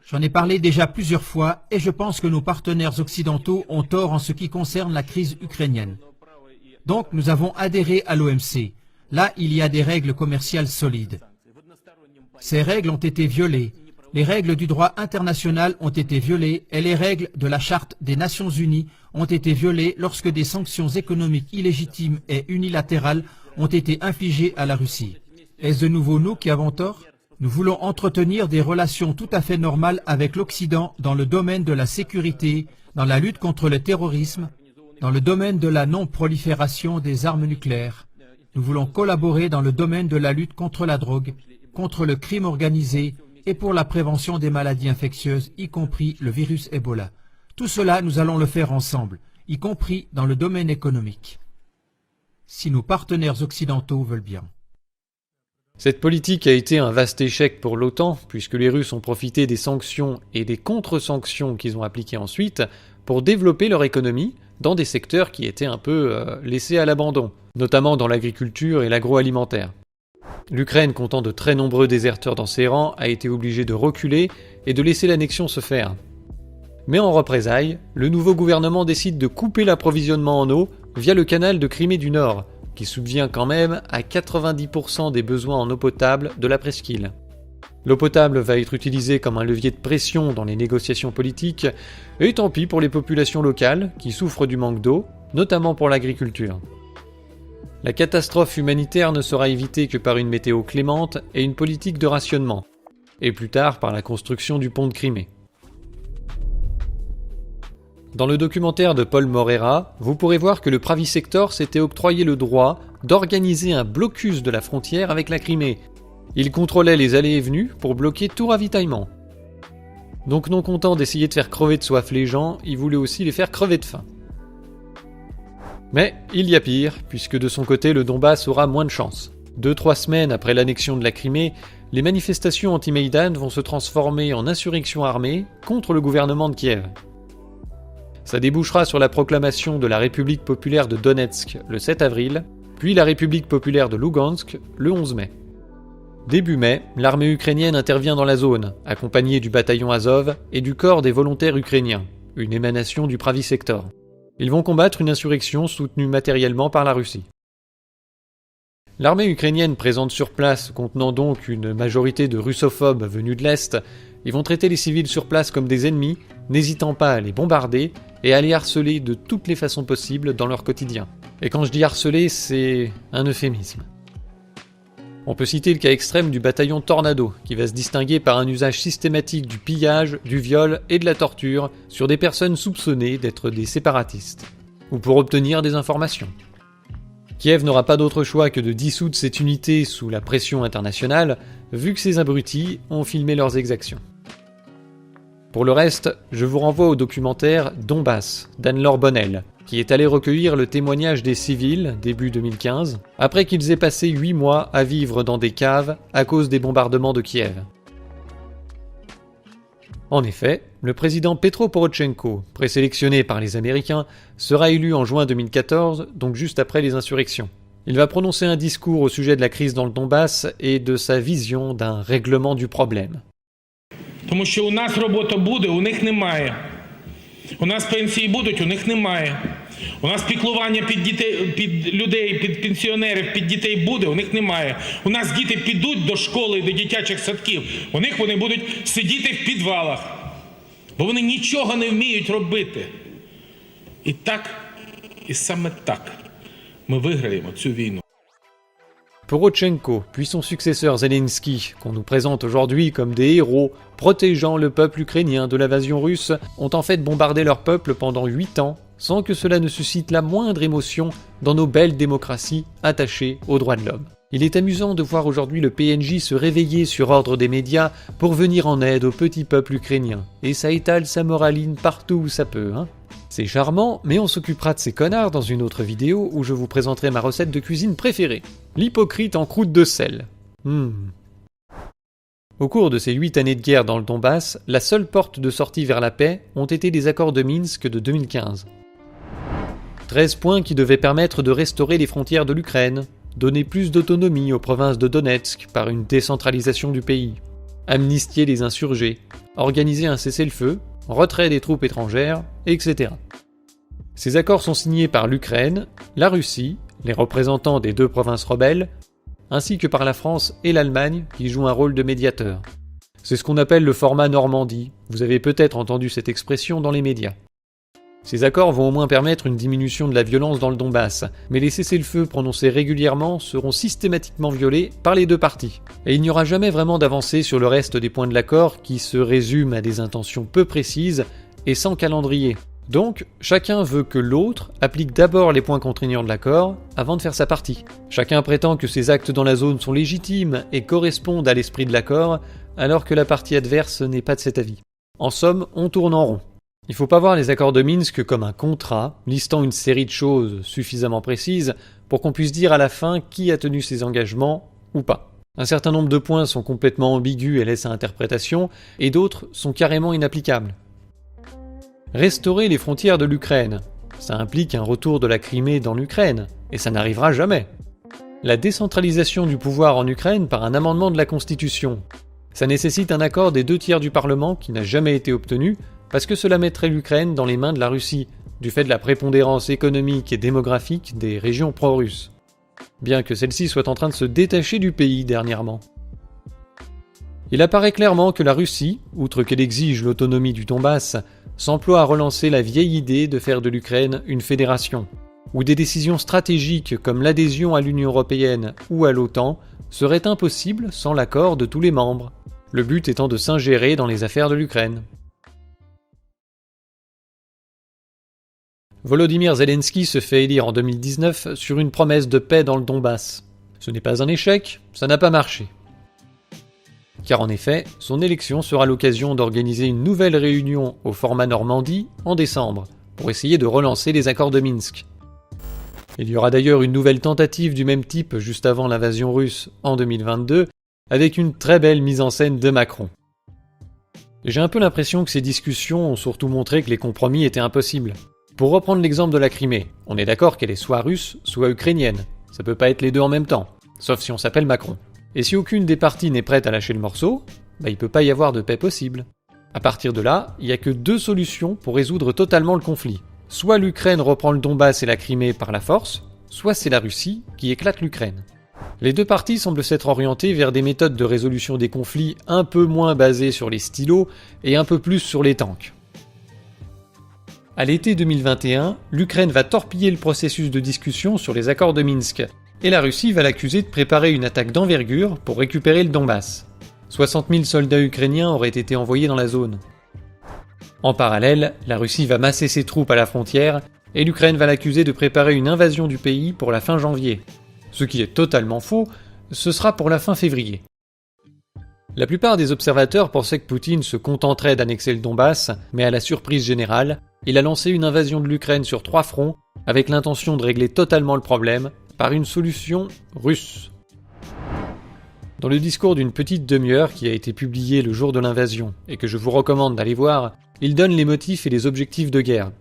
J'en ai parlé déjà plusieurs fois et je pense que nos partenaires occidentaux ont tort en ce qui concerne la crise ukrainienne. Donc nous avons adhéré à l'OMC. Là, il y a des règles commerciales solides. Ces règles ont été violées. Les règles du droit international ont été violées et les règles de la Charte des Nations Unies ont été violées lorsque des sanctions économiques illégitimes et unilatérales ont été infligées à la Russie. Est-ce de nouveau nous qui avons tort? Nous voulons entretenir des relations tout à fait normales avec l'Occident dans le domaine de la sécurité, dans la lutte contre le terrorisme, dans le domaine de la non-prolifération des armes nucléaires. Nous voulons collaborer dans le domaine de la lutte contre la drogue, contre le crime organisé et pour la prévention des maladies infectieuses, y compris le virus Ebola. Tout cela, nous allons le faire ensemble, y compris dans le domaine économique, si nos partenaires occidentaux veulent bien. Cette politique a été un vaste échec pour l'OTAN, puisque les Russes ont profité des sanctions et des contre-sanctions qu'ils ont appliquées ensuite pour développer leur économie dans des secteurs qui étaient un peu laissés à l'abandon, notamment dans l'agriculture et l'agroalimentaire. L'Ukraine, comptant de très nombreux déserteurs dans ses rangs, a été obligée de reculer et de laisser l'annexion se faire. Mais en représailles, le nouveau gouvernement décide de couper l'approvisionnement en eau via le canal de Crimée du Nord, qui subvient quand même à 90% des besoins en eau potable de la presqu'île. L'eau potable va être utilisée comme un levier de pression dans les négociations politiques, et tant pis pour les populations locales qui souffrent du manque d'eau, notamment pour l'agriculture. La catastrophe humanitaire ne sera évitée que par une météo clémente et une politique de rationnement, et plus tard par la construction du pont de Crimée. Dans le documentaire de Paul Morera, vous pourrez voir que le Pravi Sector s'était octroyé le droit d'organiser un blocus de la frontière avec la Crimée. Il contrôlait les allées et venues pour bloquer tout ravitaillement. Donc non content d'essayer de faire crever de soif les gens, il voulait aussi les faire crever de faim. Mais il y a pire, puisque de son côté le Donbass aura moins de chance. 2-3 semaines après l'annexion de la Crimée, les manifestations anti-Maïdan vont se transformer en insurrection armée contre le gouvernement de Kiev. Ça débouchera sur la proclamation de la République populaire de Donetsk le 7 avril, puis la République populaire de Lugansk le 11 mai. Début mai, l'armée ukrainienne intervient dans la zone, accompagnée du bataillon Azov et du corps des volontaires ukrainiens, une émanation du Pravi Sector. Ils vont combattre une insurrection soutenue matériellement par la Russie. L'armée ukrainienne présente sur place, contenant donc une majorité de russophobes venus de l'Est, ils vont traiter les civils sur place comme des ennemis, n'hésitant pas à les bombarder et à les harceler de toutes les façons possibles dans leur quotidien. Et quand je dis harceler, c'est un euphémisme. On peut citer le cas extrême du bataillon Tornado, qui va se distinguer par un usage systématique du pillage, du viol et de la torture sur des personnes soupçonnées d'être des séparatistes, ou pour obtenir des informations. Kiev n'aura pas d'autre choix que de dissoudre cette unité sous la pression internationale, vu que ces abrutis ont filmé leurs exactions. Pour le reste, je vous renvoie au documentaire Donbass d'Anne-Laure Bonnel, qui est allé recueillir le témoignage des civils début 2015, après qu'ils aient passé 8 mois à vivre dans des caves à cause des bombardements de Kiev. En effet, le président Petro Porochenko, présélectionné par les Américains, sera élu en juin 2014, donc juste après les insurrections. Il va prononcer un discours au sujet de la crise dans le Donbass et de sa vision d'un règlement du problème. Тому що у нас робота буде, у них немає. У нас пенсії будуть, у них немає. У нас піклування під дітей, під людей, під пенсіонерів, під дітей буде, у них немає. У нас діти підуть до школи і до дитячих садків, у них вони будуть сидіти в підвалах, бо вони нічого не вміють робити. І так, і саме так ми виграємо цю війну. Porochenko, puis son successeur Zelensky, qu'on nous présente aujourd'hui comme des héros protégeant le peuple ukrainien de l'invasion russe, ont en fait bombardé leur peuple pendant 8 ans, sans que cela ne suscite la moindre émotion dans nos belles démocraties attachées aux droits de l'homme. Il est amusant de voir aujourd'hui le PNJ se réveiller sur ordre des médias pour venir en aide au petit peuple ukrainien, et ça étale sa moraline partout où ça peut, hein. C'est charmant, mais on s'occupera de ces connards dans une autre vidéo où je vous présenterai ma recette de cuisine préférée, l'hypocrite en croûte de sel. Au cours de ces 8 années de guerre dans le Donbass, la seule porte de sortie vers la paix ont été les accords de Minsk de 2015. 13 points qui devaient permettre de restaurer les frontières de l'Ukraine, donner plus d'autonomie aux provinces de Donetsk par une décentralisation du pays, amnistier les insurgés, organiser un cessez-le-feu, retrait des troupes étrangères, etc. Ces accords sont signés par l'Ukraine, la Russie, les représentants des 2 provinces rebelles, ainsi que par la France et l'Allemagne qui jouent un rôle de médiateur. C'est ce qu'on appelle le format Normandie, vous avez peut-être entendu cette expression dans les médias. Ces accords vont au moins permettre une diminution de la violence dans le Donbass, mais les cessez-le-feu prononcés régulièrement seront systématiquement violés par les 2 parties. Et il n'y aura jamais vraiment d'avancée sur le reste des points de l'accord qui se résument à des intentions peu précises et sans calendrier. Donc, chacun veut que l'autre applique d'abord les points contraignants de l'accord avant de faire sa partie. Chacun prétend que ses actes dans la zone sont légitimes et correspondent à l'esprit de l'accord, alors que la partie adverse n'est pas de cet avis. En somme, on tourne en rond. Il ne faut pas voir les accords de Minsk comme un contrat, listant une série de choses suffisamment précises pour qu'on puisse dire à la fin qui a tenu ses engagements ou pas. Un certain nombre de points sont complètement ambigus et laissent à interprétation, et d'autres sont carrément inapplicables. Restaurer les frontières de l'Ukraine, ça implique un retour de la Crimée dans l'Ukraine, et ça n'arrivera jamais. La décentralisation du pouvoir en Ukraine par un amendement de la Constitution, ça nécessite un accord des 2/3 du Parlement qui n'a jamais été obtenu, parce que cela mettrait l'Ukraine dans les mains de la Russie, du fait de la prépondérance économique et démographique des régions pro-russes. Bien que celle-ci soit en train de se détacher du pays dernièrement. Il apparaît clairement que la Russie, outre qu'elle exige l'autonomie du Donbass, s'emploie à relancer la vieille idée de faire de l'Ukraine une fédération, où des décisions stratégiques comme l'adhésion à l'Union européenne ou à l'OTAN seraient impossibles sans l'accord de tous les membres, le but étant de s'ingérer dans les affaires de l'Ukraine. Volodymyr Zelensky se fait élire en 2019 sur une promesse de paix dans le Donbass. Ce n'est pas un échec, ça n'a pas marché. car en effet, son élection sera l'occasion d'organiser une nouvelle réunion au format Normandie en décembre, pour essayer de relancer les accords de Minsk. Il y aura d'ailleurs une nouvelle tentative du même type juste avant l'invasion russe en 2022, avec une très belle mise en scène de Macron. J'ai un peu l'impression que ces discussions ont surtout montré que les compromis étaient impossibles. Pour reprendre l'exemple de la Crimée, on est d'accord qu'elle est soit russe, soit ukrainienne. Ça peut pas être les deux en même temps, sauf si on s'appelle Macron. Et si aucune des parties n'est prête à lâcher le morceau, il peut pas y avoir de paix possible. À partir de là, il y a que deux solutions pour résoudre totalement le conflit. Soit l'Ukraine reprend le Donbass et la Crimée par la force, soit c'est la Russie qui éclate l'Ukraine. Les deux parties semblent s'être orientées vers des méthodes de résolution des conflits un peu moins basées sur les stylos et un peu plus sur les tanks. À l'été 2021, l'Ukraine va torpiller le processus de discussion sur les accords de Minsk, et la Russie va l'accuser de préparer une attaque d'envergure pour récupérer le Donbass. 60 000 soldats ukrainiens auraient été envoyés dans la zone. En parallèle, la Russie va masser ses troupes à la frontière, et l'Ukraine va l'accuser de préparer une invasion du pays pour la fin janvier. Ce qui est totalement faux, ce sera pour la fin février. La plupart des observateurs pensaient que Poutine se contenterait d'annexer le Donbass, mais à la surprise générale, il a lancé une invasion de l'Ukraine sur 3 fronts, avec l'intention de régler totalement le problème par une solution russe. Dans le discours d'une petite demi-heure qui a été publié le jour de l'invasion, et que je vous recommande d'aller voir, il donne les motifs et les objectifs de guerre.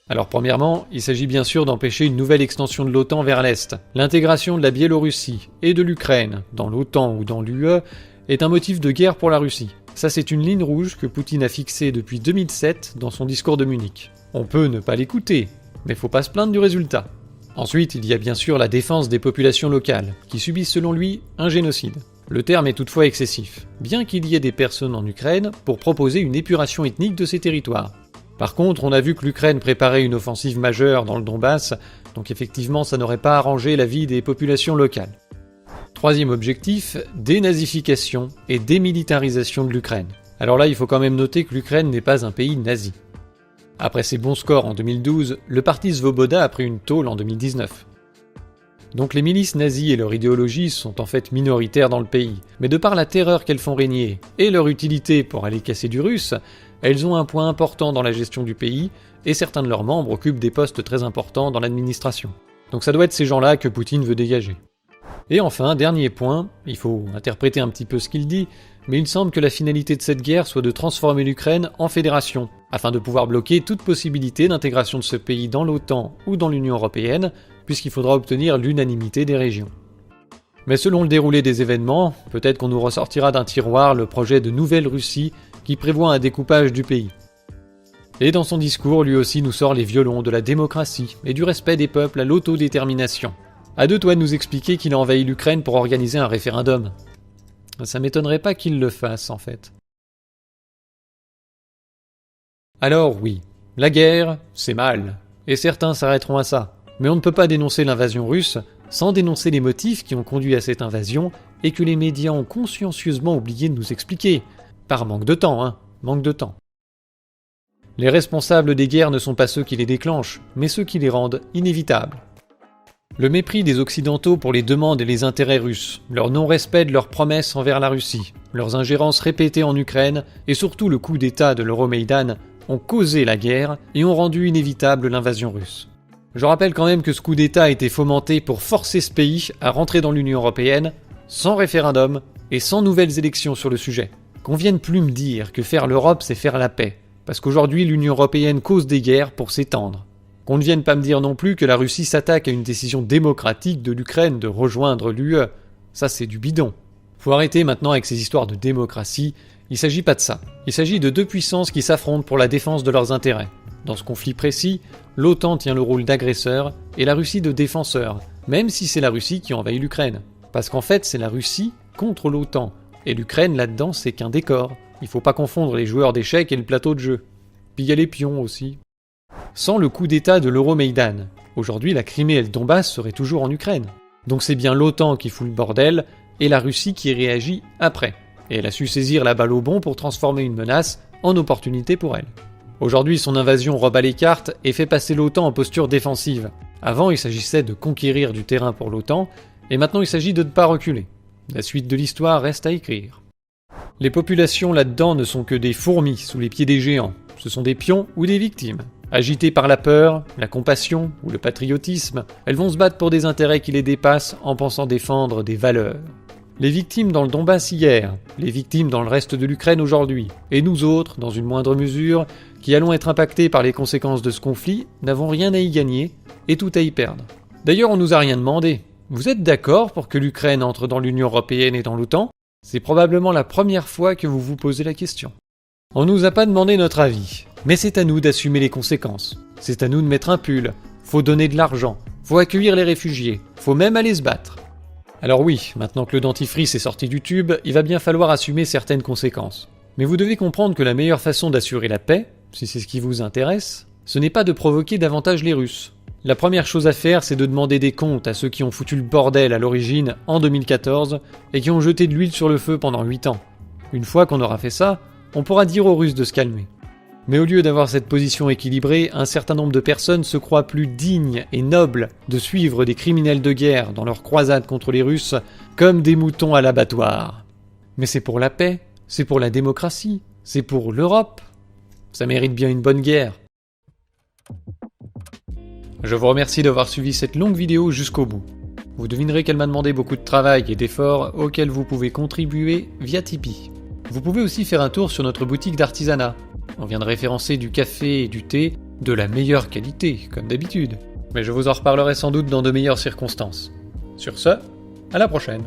Alors premièrement, il s'agit bien sûr d'empêcher une nouvelle extension de l'OTAN vers l'Est. L'intégration de la Biélorussie et de l'Ukraine dans l'OTAN ou dans l'UE est un motif de guerre pour la Russie. Ça c'est une ligne rouge que Poutine a fixée depuis 2007 dans son discours de Munich. On peut ne pas l'écouter, mais faut pas se plaindre du résultat. Ensuite, il y a bien sûr la défense des populations locales, qui subissent selon lui un génocide. Le terme est toutefois excessif, bien qu'il y ait des personnes en Ukraine pour proposer une épuration ethnique de ces territoires. Par contre, on a vu que l'Ukraine préparait une offensive majeure dans le Donbass, donc effectivement ça n'aurait pas arrangé la vie des populations locales. Troisième objectif, dénazification et démilitarisation de l'Ukraine. Alors là, il faut quand même noter que l'Ukraine n'est pas un pays nazi. Après ses bons scores en 2012, le parti Svoboda a pris une tôle en 2019. Donc les milices nazies et leur idéologie sont en fait minoritaires dans le pays, mais de par la terreur qu'elles font régner et leur utilité pour aller casser du russe, elles ont un point important dans la gestion du pays, et certains de leurs membres occupent des postes très importants dans l'administration. Donc ça doit être ces gens-là que Poutine veut dégager. Et enfin, dernier point, il faut interpréter un petit peu ce qu'il dit, mais il semble que la finalité de cette guerre soit de transformer l'Ukraine en fédération, afin de pouvoir bloquer toute possibilité d'intégration de ce pays dans l'OTAN ou dans l'Union européenne, puisqu'il faudra obtenir l'unanimité des régions. Mais selon le déroulé des événements, peut-être qu'on nous ressortira d'un tiroir le projet de Nouvelle Russie qui prévoit un découpage du pays. Et dans son discours, lui aussi nous sort les violons de la démocratie et du respect des peuples à l'autodétermination. À deux doigts de nous expliquer qu'il a envahi l'Ukraine pour organiser un référendum. Ça m'étonnerait pas qu'il le fasse, en fait. Alors oui, la guerre, c'est mal, et certains s'arrêteront à ça. Mais on ne peut pas dénoncer l'invasion russe sans dénoncer les motifs qui ont conduit à cette invasion et que les médias ont consciencieusement oublié de nous expliquer. Par manque de temps, manque de temps. Les responsables des guerres ne sont pas ceux qui les déclenchent, mais ceux qui les rendent inévitables. Le mépris des Occidentaux pour les demandes et les intérêts russes, leur non-respect de leurs promesses envers la Russie, leurs ingérences répétées en Ukraine et surtout le coup d'État de l'Euromaïdan ont causé la guerre et ont rendu inévitable l'invasion russe. Je rappelle quand même que ce coup d'État a été fomenté pour forcer ce pays à rentrer dans l'Union européenne, sans référendum et sans nouvelles élections sur le sujet. Qu'on vienne plus me dire que faire l'Europe c'est faire la paix, parce qu'aujourd'hui l'Union européenne cause des guerres pour s'étendre. Qu'on ne vienne pas me dire non plus que la Russie s'attaque à une décision démocratique de l'Ukraine de rejoindre l'UE. Ça c'est du bidon. Faut arrêter maintenant avec ces histoires de démocratie, il s'agit pas de ça. Il s'agit de deux puissances qui s'affrontent pour la défense de leurs intérêts. Dans ce conflit précis, l'OTAN tient le rôle d'agresseur et la Russie de défenseur, même si c'est la Russie qui envahit l'Ukraine. Parce qu'en fait c'est la Russie contre l'OTAN, et l'Ukraine là-dedans c'est qu'un décor. Il faut pas confondre les joueurs d'échecs et le plateau de jeu. Puis il y a les pions aussi. Sans le coup d'État de l'Euromaïdan, aujourd'hui la Crimée et le Donbass seraient toujours en Ukraine. Donc c'est bien l'OTAN qui fout le bordel, et la Russie qui réagit après. Et elle a su saisir la balle au bond pour transformer une menace en opportunité pour elle. Aujourd'hui son invasion rebat les cartes et fait passer l'OTAN en posture défensive. Avant il s'agissait de conquérir du terrain pour l'OTAN, et maintenant il s'agit de ne pas reculer. La suite de l'histoire reste à écrire. Les populations là-dedans ne sont que des fourmis sous les pieds des géants. Ce sont des pions ou des victimes. Agitées par la peur, la compassion ou le patriotisme, elles vont se battre pour des intérêts qui les dépassent en pensant défendre des valeurs. Les victimes dans le Donbass hier, les victimes dans le reste de l'Ukraine aujourd'hui, et nous autres, dans une moindre mesure, qui allons être impactés par les conséquences de ce conflit, n'avons rien à y gagner et tout à y perdre. D'ailleurs, on nous a rien demandé. Vous êtes d'accord pour que l'Ukraine entre dans l'Union européenne et dans l'OTAN ? C'est probablement la première fois que vous vous posez la question. On nous a pas demandé notre avis, mais c'est à nous d'assumer les conséquences. C'est à nous de mettre un pull, faut donner de l'argent, faut accueillir les réfugiés, faut même aller se battre. Alors oui, maintenant que le dentifrice est sorti du tube, il va bien falloir assumer certaines conséquences. Mais vous devez comprendre que la meilleure façon d'assurer la paix, si c'est ce qui vous intéresse, ce n'est pas de provoquer davantage les Russes. La première chose à faire, c'est de demander des comptes à ceux qui ont foutu le bordel à l'origine en 2014 et qui ont jeté de l'huile sur le feu pendant 8 ans. Une fois qu'on aura fait ça, on pourra dire aux Russes de se calmer. Mais au lieu d'avoir cette position équilibrée, un certain nombre de personnes se croient plus dignes et nobles de suivre des criminels de guerre dans leur croisade contre les Russes comme des moutons à l'abattoir. Mais c'est pour la paix, c'est pour la démocratie, c'est pour l'Europe. Ça mérite bien une bonne guerre. Je vous remercie d'avoir suivi cette longue vidéo jusqu'au bout. Vous devinerez qu'elle m'a demandé beaucoup de travail et d'efforts auxquels vous pouvez contribuer via Tipeee. Vous pouvez aussi faire un tour sur notre boutique d'artisanat. On vient de référencer du café et du thé de la meilleure qualité, comme d'habitude. Mais je vous en reparlerai sans doute dans de meilleures circonstances. Sur ce, à la prochaine.